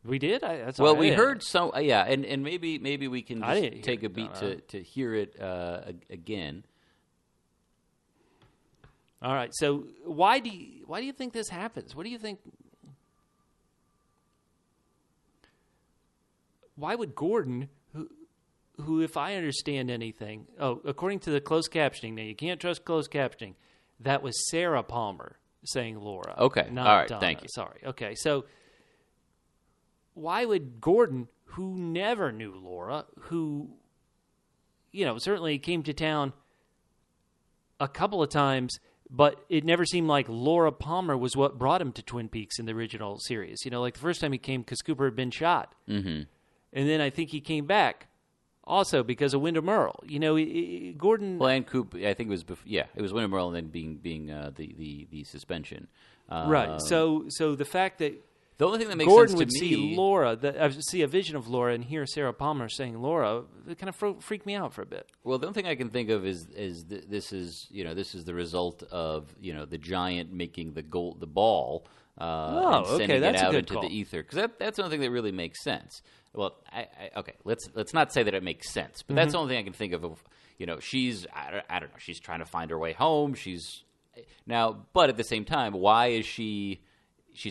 We did? That's well, we heard some, and maybe we can just take a beat to hear it again. All right, so why do you think this happens? What do you think? Why would Gordon, who, if I understand anything, according to the closed captioning, now you can't trust closed captioning, that was Sarah Palmer saying Laura. Okay, not all right, Donna. thank you. Sorry, okay, so why would Gordon, who never knew Laura, who, certainly came to town a couple of times, but it never seemed like Laura Palmer was what brought him to Twin Peaks in the original series. Like the first time he came because Cooper had been shot. Mm-hmm. And then I think he came back also because of Wyndham Earle. Gordon... Well, and Coop, I think it was... it was Wyndham Earle and then being the suspension. Right. So the fact that the only thing that makes Gordon sense to would see Laura, see a vision of Laura and hear Sarah Palmer saying Laura, it kind of freaked me out for a bit. Well, the only thing I can think of is this is the result of the giant making the ball and sending it out into the ether, because that's the only thing that really makes sense. Well, okay, let's not say that it makes sense, but that's the only thing I can think of. She's I don't know, she's trying to find her way home. She's Now, but at the same time, why is she's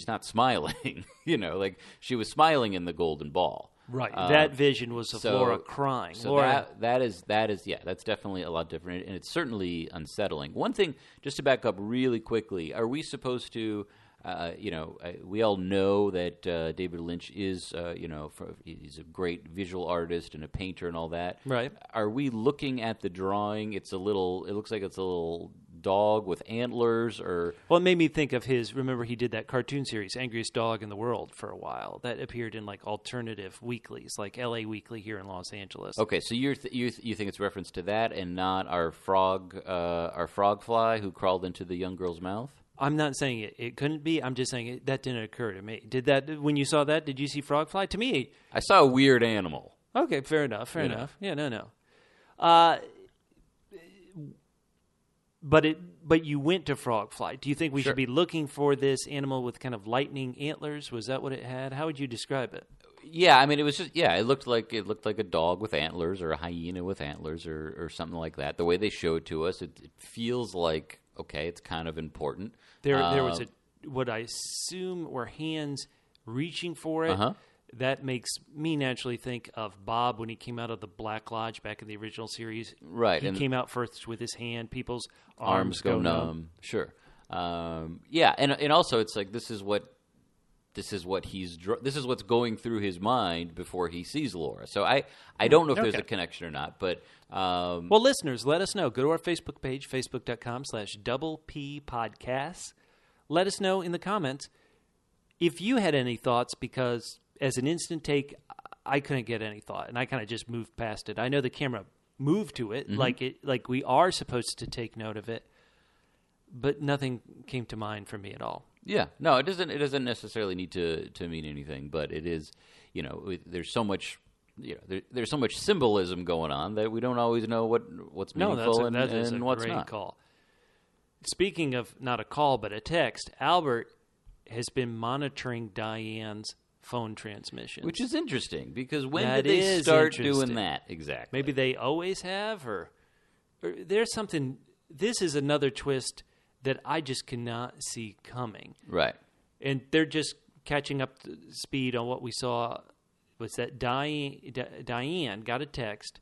not smiling? Like she was smiling in the Golden Ball. Right. That vision was of Laura crying. So Laura, that is that's definitely a lot different, and it's certainly unsettling. One thing, just to back up really quickly, are we supposed to, we all know that David Lynch is, he's a great visual artist and a painter and all that. Right. Are we looking at the drawing? It looks like it's a little dog with antlers, or well, it made me think of remember he did that cartoon series, Angriest Dog in the World, for a while. That appeared in like alternative weeklies, like LA Weekly here in Los Angeles. Okay, so you think it's reference to that and not our frog fly who crawled into the young girl's mouth? I'm not saying it couldn't be. I'm just saying that didn't occur to me. Did that, when you saw that, did you see frog fly? To me, I saw a weird animal. Okay, fair enough. Yeah, no. But you went to frog fly. Do you think we should be looking for this animal with kind of lightning antlers? Was that what it had? How would you describe it? Yeah, I mean, it was just it looked like a dog with antlers, or a hyena with antlers, or something like that. The way they show it to us, it feels like, okay, it's kind of important. There was what I assume were hands reaching for it. Uh-huh. That makes me naturally think of Bob when he came out of the Black Lodge back in the original series. Right. He came out first with his hand. People's arms go numb. Sure. And also it's like this is what's going through his mind before he sees Laura. So I don't know if there's a connection or not, but well, listeners, let us know. Go to our Facebook page, facebook.com/Double P Podcasts. Let us know in the comments if you had any thoughts, because as an instant take, I couldn't get any thought, and I kind of just moved past it. I know the camera moved to it, like we are supposed to take note of it, but nothing came to mind for me at all. Yeah, no, it doesn't. It doesn't necessarily need to mean anything, but it is. There's so much. There's so much symbolism going on that we don't always know what's meaningful and what's not. Call. Speaking of not a call but a text, Albert has been monitoring Diane's phone transmissions, which is interesting, because when did they start doing that exactly? Maybe they always have, or there's something. This is another twist that I just cannot see coming. Right. And they're just catching up to speed on what we saw. Was that Diane got a text.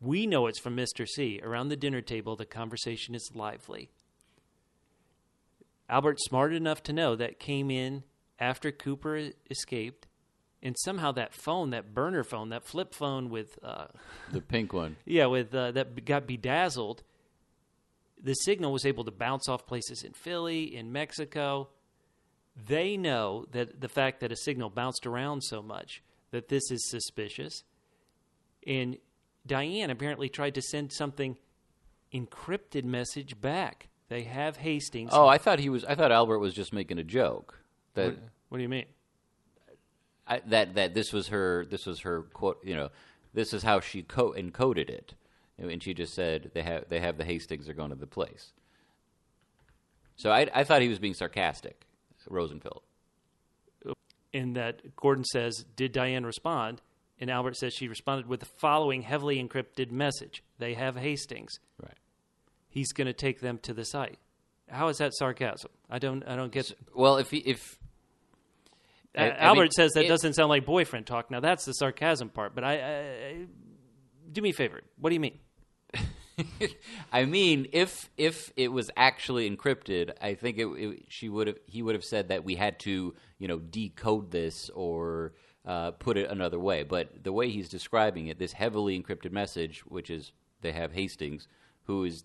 We know it's from Mr. C. Around the dinner table, the conversation is lively. Albert's smart enough to know that came in after Cooper escaped, and somehow that phone, that burner phone, that flip phone with the pink one, with that got bedazzled. The signal was able to bounce off places in Philly, in Mexico. They know that the fact that a signal bounced around so much, that this is suspicious. And Diane apparently tried to send something encrypted message back. They have Hastings. Oh, I thought Albert was just making a joke. What do you mean? That this was her quote. This is how she encoded it, and she just said they have the Hastings. They're going to the place. So I thought he was being sarcastic, Rosenfeld. In that Gordon says, "Did Diane respond?" And Albert says she responded with the following heavily encrypted message: "They have Hastings." Right. He's going to take them to the site. How is that sarcasm? I don't get. Well, Albert says that doesn't sound like boyfriend talk. Now that's the sarcasm part. But I do me a favor. What do you mean? I mean, if it was actually encrypted, I think he would have said that we had to decode this or put it another way. But the way he's describing it, this heavily encrypted message, which is they have Hastings, who is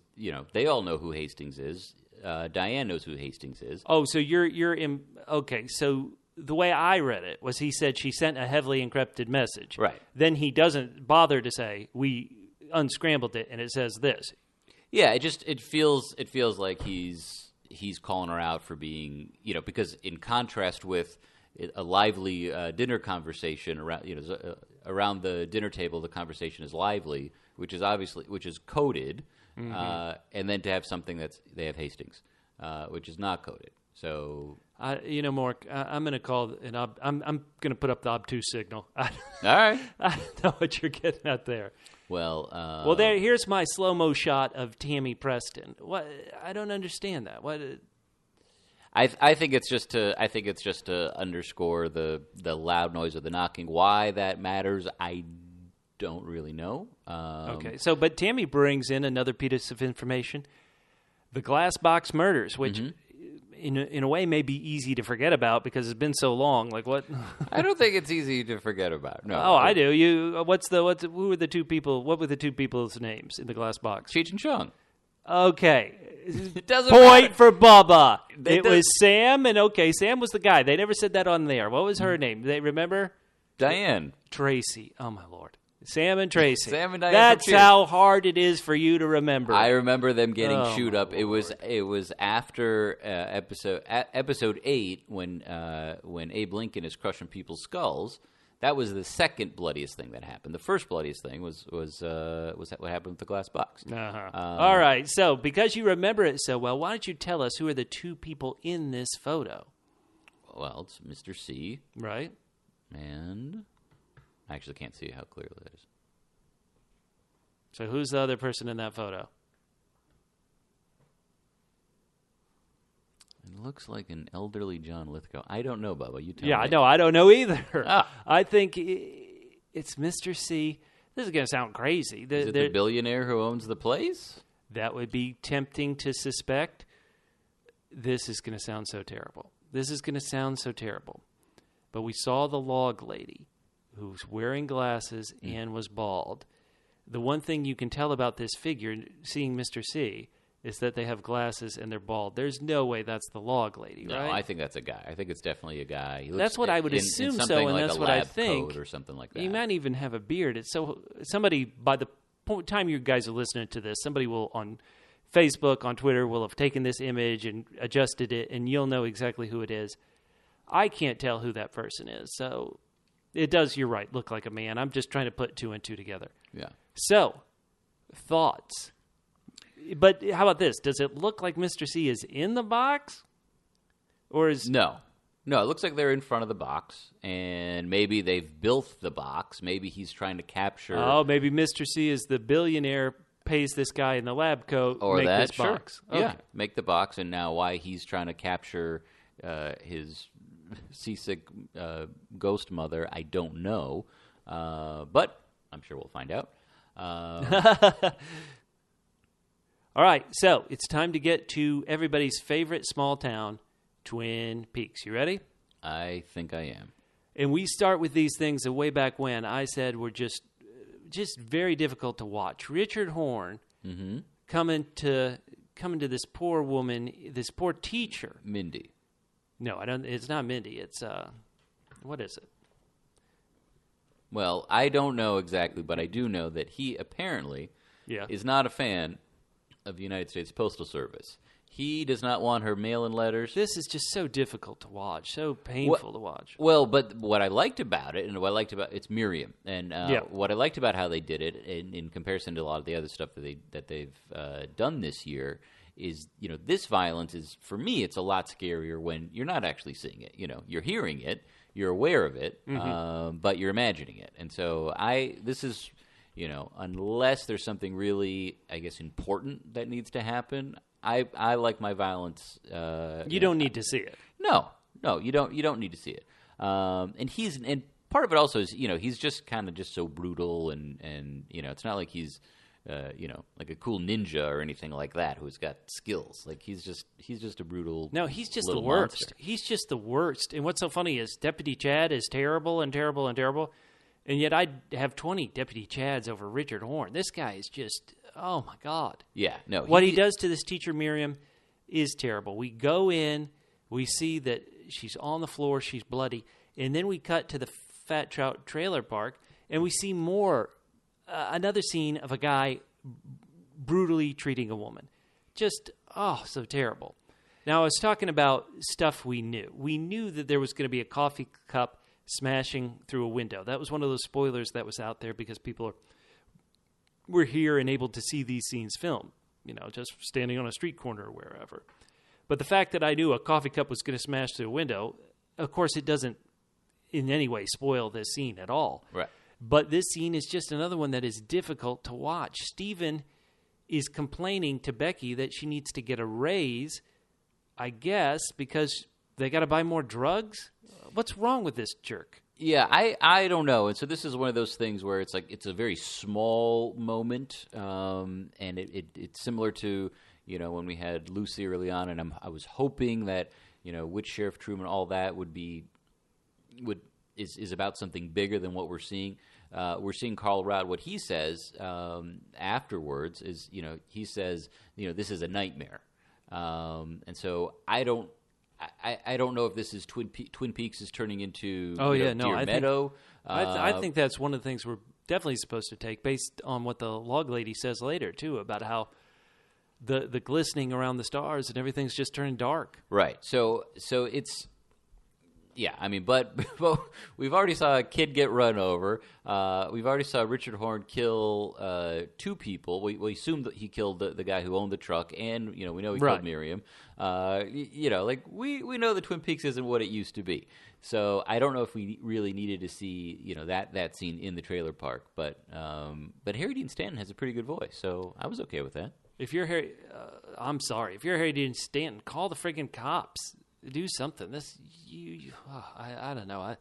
they all know who Hastings is. Diane knows who Hastings is. Oh, so you're in okay. So the way I read it was he said she sent a heavily encrypted message. Right. Then he doesn't bother to say we unscrambled it and it says this. Yeah, it feels like he's calling her out for being because in contrast with a lively dinner conversation around the dinner table, the conversation is lively, which is coded, and then to have something they have Hastings, which is not coded. So Mork, I'm going to call I'm going to put up the obtuse signal. All right. I don't know what you're getting at there. Well, here's my slow-mo shot of Tammy Preston. What? I don't understand that. What? I think it's just to underscore the loud noise of the knocking. Why that matters, I don't really know. Okay, but Tammy brings in another piece of information: the glass box murders, which. Mm-hmm. In a way, may be easy to forget about because it's been so long. Like what? I don't think it's easy to forget about. No. Oh, I do. Who were the two people? What were the two people's names in the glass box? Cheech and Chong. Okay. It doesn't Point matter. for Bubba. It was Sam, and Sam was the guy. They never said that on there. What was her name? They remember? Diane. Tracy. Oh my Lord. Sam and Tracy. Sam and Diane. That's how hard it is for you to remember. I remember them getting chewed up. It was after episode 8 when Abe Lincoln is crushing people's skulls. That was the second bloodiest thing that happened. The first bloodiest thing was that what happened with the glass box. Uh-huh. All right. So because you remember it so well, why don't you tell us who are the two people in this photo? Well, it's Mr. C. Right. And I actually can't see how clearly that is. So who's the other person in that photo? It looks like an elderly John Lithgow. I don't know, Bubba. You tell me. Yeah, I know. I don't know either. Ah. I think it's Mr. C. This is going to sound crazy. Is it the billionaire who owns the place? That would be tempting to suspect. This is going to sound so terrible. But we saw the log lady who's wearing glasses and was bald. The one thing you can tell about this figure, seeing Mr. C, is that they have glasses and they're bald. There's no way that's the log lady, right? No, I think that's a guy. I think it's definitely a guy. He that's what I would assume in so, and like that's a what I lab think. coat or something like that. He might even have a beard. It's so somebody by the time you guys are listening to this, somebody will on Facebook, on Twitter, will have taken this image and adjusted it, and you'll know exactly who it is. I can't tell who that person is, so it does, you're right, look like a man. I'm just trying to put two and two together. Yeah. So, thoughts. But how about this? Does it look like Mr. C is in the box? Or is... No, it looks like they're in front of the box, and maybe they've built the box. Maybe he's trying to capture... Oh, maybe Mr. C is the billionaire, pays this guy in the lab coat, or make that, this box. Sure. Okay. Yeah, make the box, and now why he's trying to capture his seasick ghost mother, I don't know. But I'm sure we'll find out. All right, so it's time to get to everybody's favorite small town, Twin Peaks. You ready? I think I am. And we start with these things that way back when I said were just very difficult to watch. Richard Horne coming to this poor woman, this poor teacher. Mindy. No, I don't. It's not Mindy. It's what is it? Well, I don't know exactly, but I do know that he apparently is not a fan of the United States Postal Service. He does not want her mail-in letters. This is just so difficult to watch, so painful to watch. Well, but what I liked about it, and what I liked about it's Miriam, and what I liked about how they did it, in comparison to a lot of the other stuff that they've done this year, is this violence is, for me, it's a lot scarier when you're not actually seeing it. You're hearing it, you're aware of it, but you're imagining it, and so this is. Unless there's something really, I guess, important that needs to happen, I like my violence. You don't need to see it. No, you don't. You don't need to see it. And part of it also is, he's just kind of just so brutal, and it's not like he's, like a cool ninja or anything like that who's got skills. Like he's just a brutal. No, he's just the worst. Monster. He's just the worst. And what's so funny is Deputy Chad is terrible and terrible and terrible. And yet I'd have 20 Deputy Chads over Richard Horne. This guy is just, oh, my God. Yeah, no. What he does to this teacher, Miriam, is terrible. We go in, we see that she's on the floor, she's bloody, and then we cut to the Fat Trout Trailer Park, and we see another scene of a guy brutally treating a woman. Just, so terrible. Now, I was talking about stuff we knew. We knew that there was going to be a coffee cup smashing through a window. That was one of those spoilers that was out there because people were here and able to see these scenes filmed, just standing on a street corner or wherever. But the fact that I knew a coffee cup was going to smash through a window, of course, it doesn't in any way spoil this scene at all. Right. But this scene is just another one that is difficult to watch. Steven is complaining to Becky that she needs to get a raise, I guess, because they got to buy more drugs. What's wrong with this jerk? Yeah, I don't know. And so this is one of those things where it's like it's a very small moment, and it's similar to, you know, when we had Lucy early on, and I was hoping that, you know, with Sheriff Truman, all that is about something bigger than what we're seeing. We're seeing Carl Roud. What he says afterwards is, you know, he says, you know, this is a nightmare, and so I don't know if this is Twin Peaks is turning into Deer Meadow. I think that's one of the things we're definitely supposed to take, based on what the log lady says later too, about how the glistening around the stars and everything's just turning dark. Right. So it's. Yeah, I mean, but we've already saw a kid get run over. We've already saw Richard Horne kill 2 people. We assume that he killed the guy who owned the truck, and, you know, we know he killed Miriam. You know, like we know the Twin Peaks isn't what it used to be. So I don't know if we really needed to see, you know, that scene in the trailer park. But Harry Dean Stanton has a pretty good voice, so I was okay with that. If you're Harry, I'm sorry. If you're Harry Dean Stanton, call the friggin' cops. Do something. I don't know.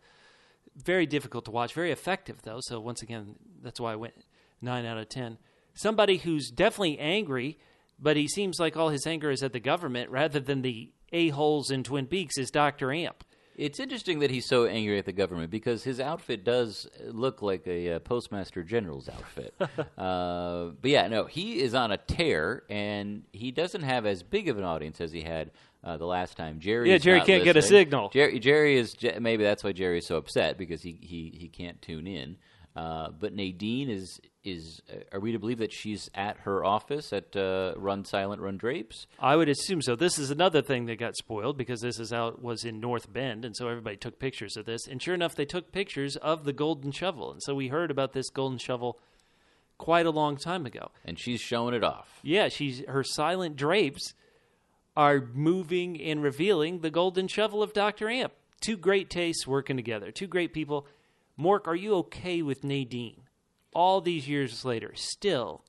Very difficult to watch. Very effective, though. So once again, that's why I went 9 out of 10. Somebody who's definitely angry, but he seems like all his anger is at the government rather than the a-holes in Twin Peaks is Dr. Amp. It's interesting that he's so angry at the government because his outfit does look like a Postmaster General's outfit. But yeah, no, he is on a tear, and he doesn't have as big of an audience as he had the last time. Jerry can't get a signal. Jerry is maybe that's why Jerry is so upset, because he can't tune in. But Nadine is are we to believe that she's at her office at Run Silent, Run Drapes? I would assume so. This is another thing that got spoiled because this was in North Bend, and so everybody took pictures of this. And sure enough, they took pictures of the golden shovel. And so we heard about this golden shovel quite a long time ago. And she's showing it off. Yeah, her silent drapes are moving and revealing the golden shovel of Dr. Amp. 2 great tastes working together. 2 great people. Mork, are you okay with Nadine, all these years later, still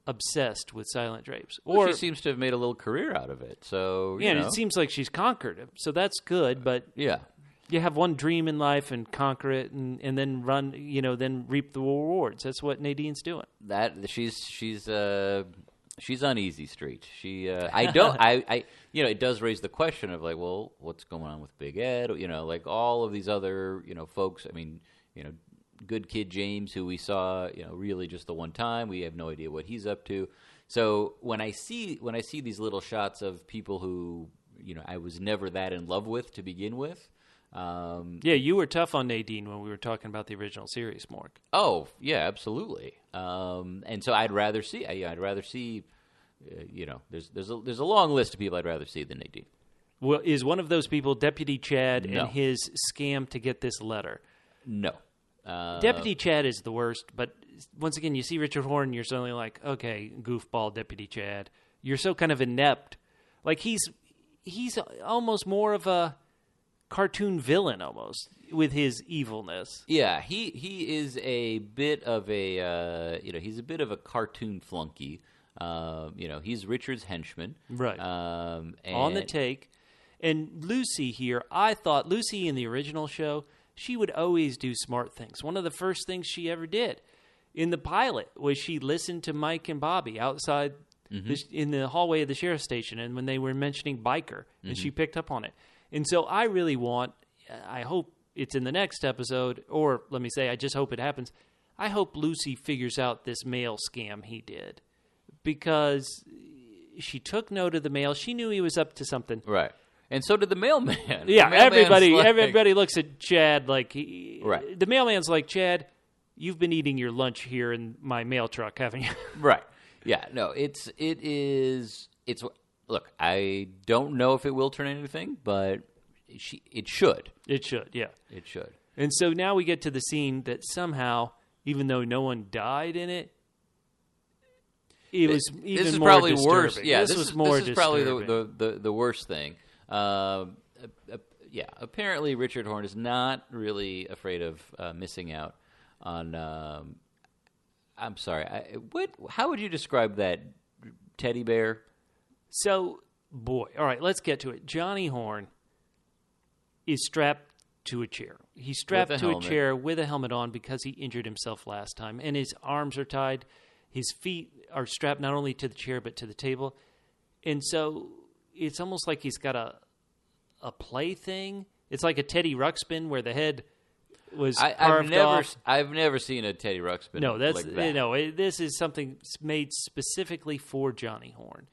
obsessed with silent drapes? Or she seems to have made a little career out of it. So yeah, and it seems like she's conquered it. So that's good. But yeah, you have one dream in life and conquer it, and then run. You know, then reap the rewards. That's what Nadine's doing. She's on easy street. It does raise the question of like, well, what's going on with Big Ed? You know, like all of these other, you know, folks. I mean, you know, Good Kid James, who we saw, you know, really just the one time. We have no idea what he's up to. So when I see these little shots of people who, you know, I was never that in love with to begin with. Yeah, you were tough on Nadine when we were talking about the original series, Mork. Oh, yeah, absolutely. And so I'd rather see. You know, there's a long list of people I'd rather see than Nadine. Well, is one of those people Deputy Chad No. and his scam to get this letter? No. Deputy Chad is the worst, but once again, you see Richard Horne, you're suddenly like, okay, goofball Deputy Chad. You're so kind of inept. Like he's almost more of a cartoon villain almost with his evilness. Yeah, he is a bit of a he's a bit of a cartoon flunky. You know, he's Richard's henchman, right? And on the take. And Lucy here, I thought Lucy in the original show, she would always do smart things. One of the first things she ever did in the pilot was she listened to Mike and Bobby outside in the hallway of the sheriff's station, and when they were mentioning biker, and she picked up on it. And so I hope it's in the next episode, or let me say, I just hope it happens. I hope Lucy figures out this mail scam he did, because she took note of the mail. She knew he was up to something. Right. And so did the mailman. Yeah, the mailman's everybody looks at Chad like right. The mailman's like, Chad, you've been eating your lunch here in my mail truck, haven't you? Right. Yeah. No, it is. Look, I don't know if it will turn anything, but it should. It should, yeah. It should. And so now we get to the scene that somehow, even though no one died in it, it was even this is more probably disturbing. worse. Yeah, this was more this is disturbing. probably the worst thing. Yeah, apparently Richard Horne is not really afraid of missing out on. I'm sorry. How would you describe that teddy bear? So, boy, all right, let's get to it. Johnny Horne is strapped to a chair. He's strapped to a chair with a helmet on because he injured himself last time, and his arms are tied. His feet are strapped not only to the chair but to the table, and so it's almost like he's got a plaything. It's like a Teddy Ruxpin where the head was carved off. I've never seen a Teddy Ruxpin. No, that's like that. This is something made specifically for Johnny Horne.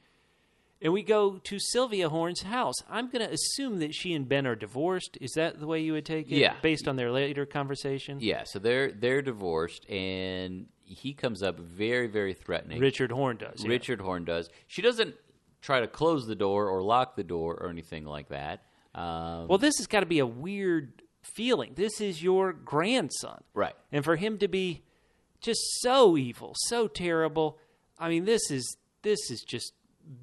And we go to Sylvia Horne's house. I'm going to assume that she and Ben are divorced. Is that the way you would take it? Yeah. Based on their later conversation? Yeah, so they're divorced, and he comes up very, very threatening. Richard Horne does. Yeah. Richard Horne does. She doesn't try to close the door or lock the door or anything like that. Well, this has got to be a weird feeling. This is your grandson. Right. And for him to be just so evil, so terrible, I mean, this is just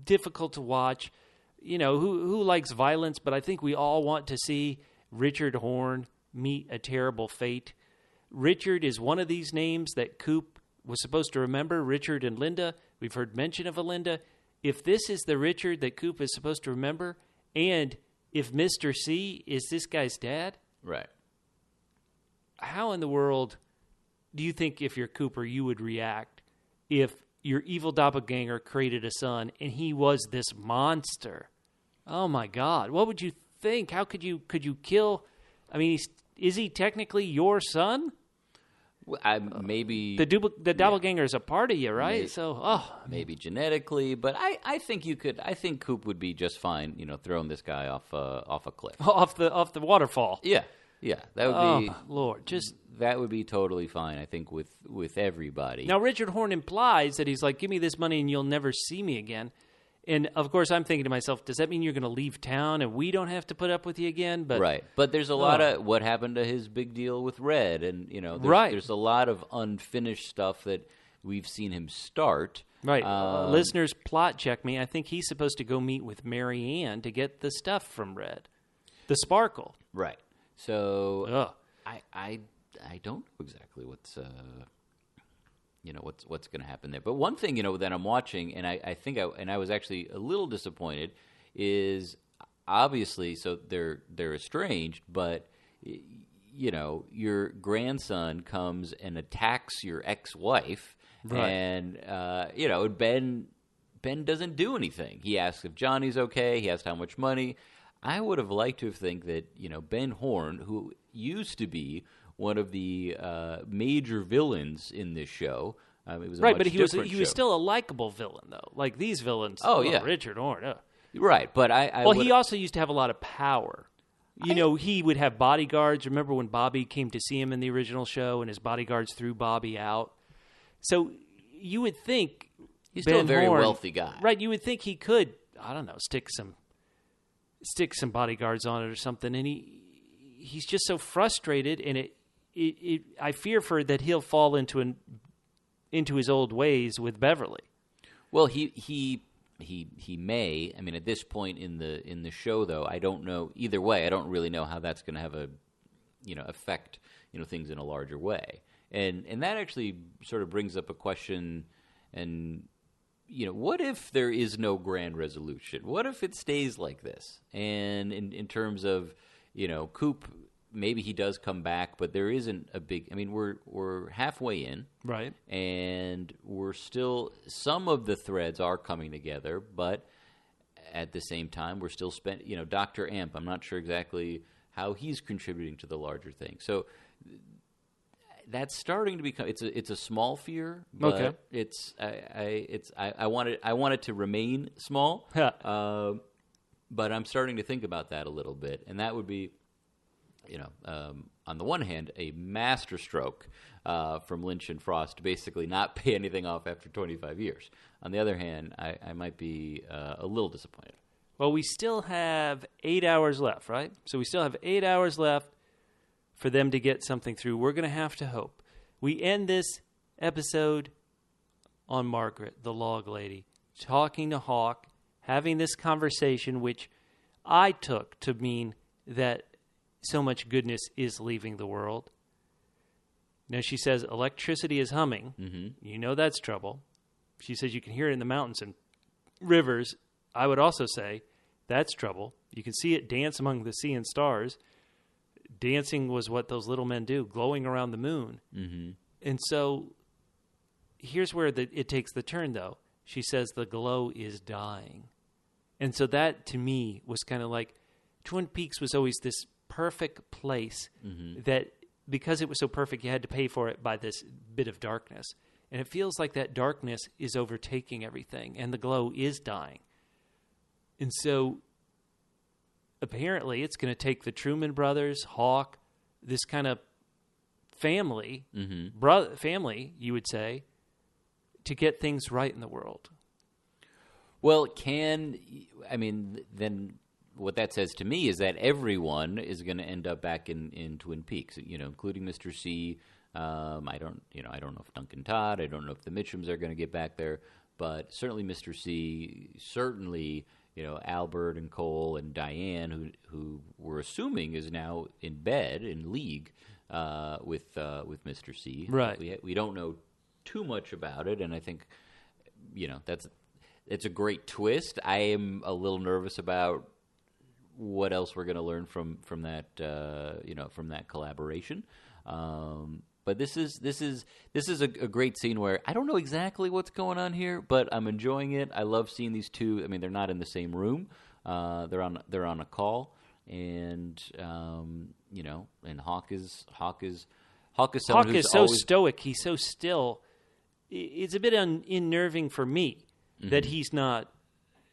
difficult to watch. You know, who likes violence, but I think we all want to see Richard Horne meet a terrible fate. Richard is one of these names that Coop was supposed to remember, Richard and Linda. We've heard mention of a Linda. If this is the Richard that Coop is supposed to remember, and if Mr. C is this guy's dad, right? How in the world do you think, if you're Cooper, you would react if your evil doppelganger created a son and he was this monster? Oh my God! What would you think? How could you kill? I mean, is he technically your son? Maybe the doppelganger is a part of you, right? Maybe, so, maybe genetically, but I think you could. I think Coop would be just fine, throwing this guy off a cliff, off the waterfall. Yeah, that would be. Lord, that would be totally fine. I think with everybody. Now, Richard Horne implies that he's like, "Give me this money and you'll never see me again." And, of course, I'm thinking to myself, does that mean you're going to leave town and we don't have to put up with you again? But right. But there's a lot of what happened to his big deal with Red. And, there's a lot of unfinished stuff that we've seen him start. Right. Listeners, plot check me. I think he's supposed to go meet with Mary Ann to get the stuff from Red. The sparkle. Right. So I don't know exactly what's going to happen there. But one thing, that I'm watching, and I was actually a little disappointed, is obviously, so they're estranged, but, your grandson comes and attacks your ex-wife, right. And, Ben doesn't do anything. He asks if Johnny's okay. He asks how much money. I would have liked to think that, Ben Horne, who used to be one of the major villains in this show. It was a right, much but he was show. still a likable villain, though. Like these villains. Yeah, Richard Horne. Right, but he also used to have a lot of power. He would have bodyguards. Remember when Bobby came to see him in the original show, and his bodyguards threw Bobby out? So you would think he's Ben still a very Horne, wealthy guy, right? You would think he could, I don't know, stick some bodyguards on it or something, and he's just so frustrated, and I fear for that he'll fall into his old ways with Beverly. Well, he may. I mean, at this point in the show, though, I don't know. Either way, I don't really know how that's going to have affect things in a larger way. And that actually sort of brings up a question. And what if there is no grand resolution? What if it stays like this? And in terms of Coop. Maybe he does come back, but there isn't a big. I mean, we're halfway in, right? And we're still. Some of the threads are coming together, but at the same time, we're still Dr. Amp. I'm not sure exactly how he's contributing to the larger thing. So that's starting to become. It's a small fear, but okay. I want it to remain small, but I'm starting to think about that a little bit, and that would be. On the one hand, a masterstroke from Lynch and Frost to basically not pay anything off after 25 years. On the other hand, I might be a little disappointed. Well, we still have 8 hours left, right? So we still have 8 hours left for them to get something through. We're going to have to hope. We end this episode on Margaret, the log lady, talking to Hawk, having this conversation, which I took to mean that so much goodness is leaving the world. Now, she says electricity is humming. Mm-hmm. You know that's trouble. She says you can hear it in the mountains and rivers. I would also say that's trouble. You can see it dance among the sea and stars. Dancing was what those little men do, glowing around the moon. Mm-hmm. And so here's where it takes the turn, though. She says the glow is dying. And so that, to me, was kind of like Twin Peaks was always this perfect place that because it was so perfect, you had to pay for it by this bit of darkness. And it feels like that darkness is overtaking everything, and the glow is dying. And so apparently it's going to take the Truman Brothers, Hawk, this kind of family, family, you would say, to get things right in the world. Well, then what that says to me is that everyone is going to end up back in Twin Peaks, including Mr. C. I don't know if Duncan Todd, I don't know if the Mitchums are going to get back there, but certainly Mr. C, certainly, Albert and Cole and Diane, who we're assuming is now in bed in league with Mr. C. Right. We don't know too much about it, and I think, it's a great twist. I am a little nervous about what else we're going to learn from that from that collaboration. But this is a great scene where I don't know exactly what's going on here, but I'm enjoying it. I love seeing these two. I mean, they're not in the same room. They're on a call, and and Hawk is someone who's so stoic. He's so still. It's a bit unnerving for me that he's not.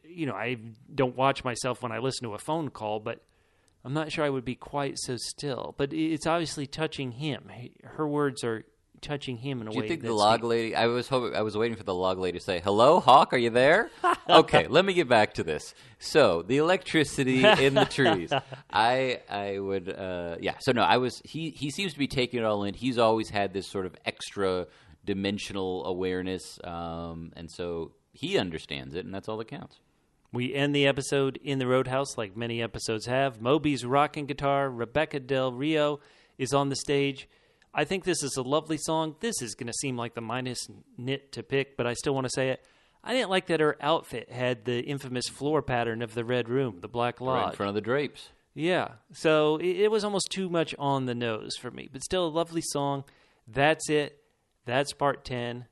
I don't watch myself when I listen to a phone call, but I'm not sure I would be quite so still. But it's obviously touching him. Her words are touching him in a way. Do you think the log lady? I was waiting for the log lady to say, "Hello, Hawk, are you there?" Okay, let me get back to this. So the electricity in the trees. I would yeah. So no, I was. He seems to be taking it all in. He's always had this sort of extra dimensional awareness, and so he understands it, and that's all that counts. We end the episode in the Roadhouse like many episodes have. Moby's rocking guitar. Rebecca Del Rio is on the stage. I think this is a lovely song. This is going to seem like the minus nit to pick, but I still want to say it. I didn't like that her outfit had the infamous floor pattern of the Red Room, the Black Lodge. Right in front of the drapes. Yeah, so it was almost too much on the nose for me, but still a lovely song. That's it. That's part 10.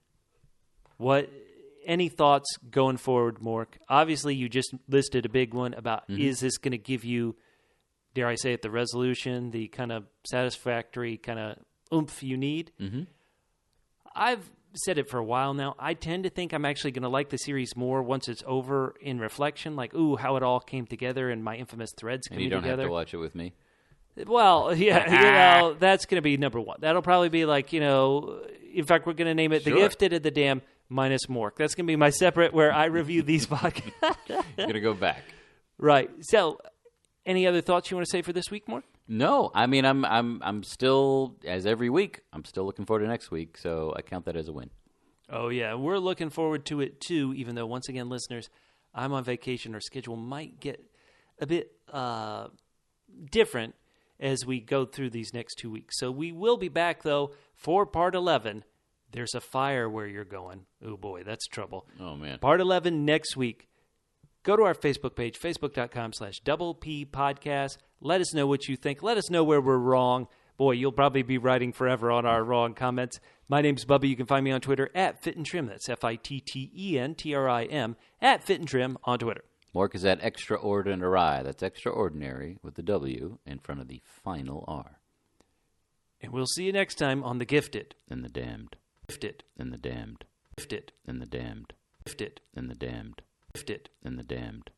Any thoughts going forward, Mork? Obviously, you just listed a big one about is this going to give you, dare I say it, the resolution, the kind of satisfactory kind of oomph you need? Mm-hmm. I've said it for a while now. I tend to think I'm actually going to like the series more once it's over in reflection, like, ooh, how it all came together and my infamous threads coming together. And you don't have to watch it with me? Well, yeah, that's going to be number one. That'll probably be like, in fact, we're going to name it The Gifted and the Dam minus Mork. That's going to be my separate where I review these podcasts. You're going to go back. Right. So, any other thoughts you want to say for this week, Mork? No. I mean, I'm still, as every week, I'm still looking forward to next week, so I count that as a win. Oh, yeah. We're looking forward to it, too, even though, once again, listeners, I'm on vacation. Our schedule might get a bit different as we go through these next 2 weeks. So we will be back, though, for Part 11. There's a fire where you're going. Oh, boy, that's trouble. Oh, man. Part 11 next week. Go to our Facebook page, facebook.com/Double P Podcast. Let us know what you think. Let us know where we're wrong. Boy, you'll probably be writing forever on our wrong comments. My name's Bubba. You can find me on Twitter @FitandTrim. That's FITTENTRIM, @FitandTrim on Twitter. Mork is at extraordinary. That's extraordinary with the W in front of the final R. And we'll see you next time on The Gifted. And the Damned. Gifted. And the Damned. Gifted. And the Damned. Gifted. And the Damned. Gifted. And the Damned.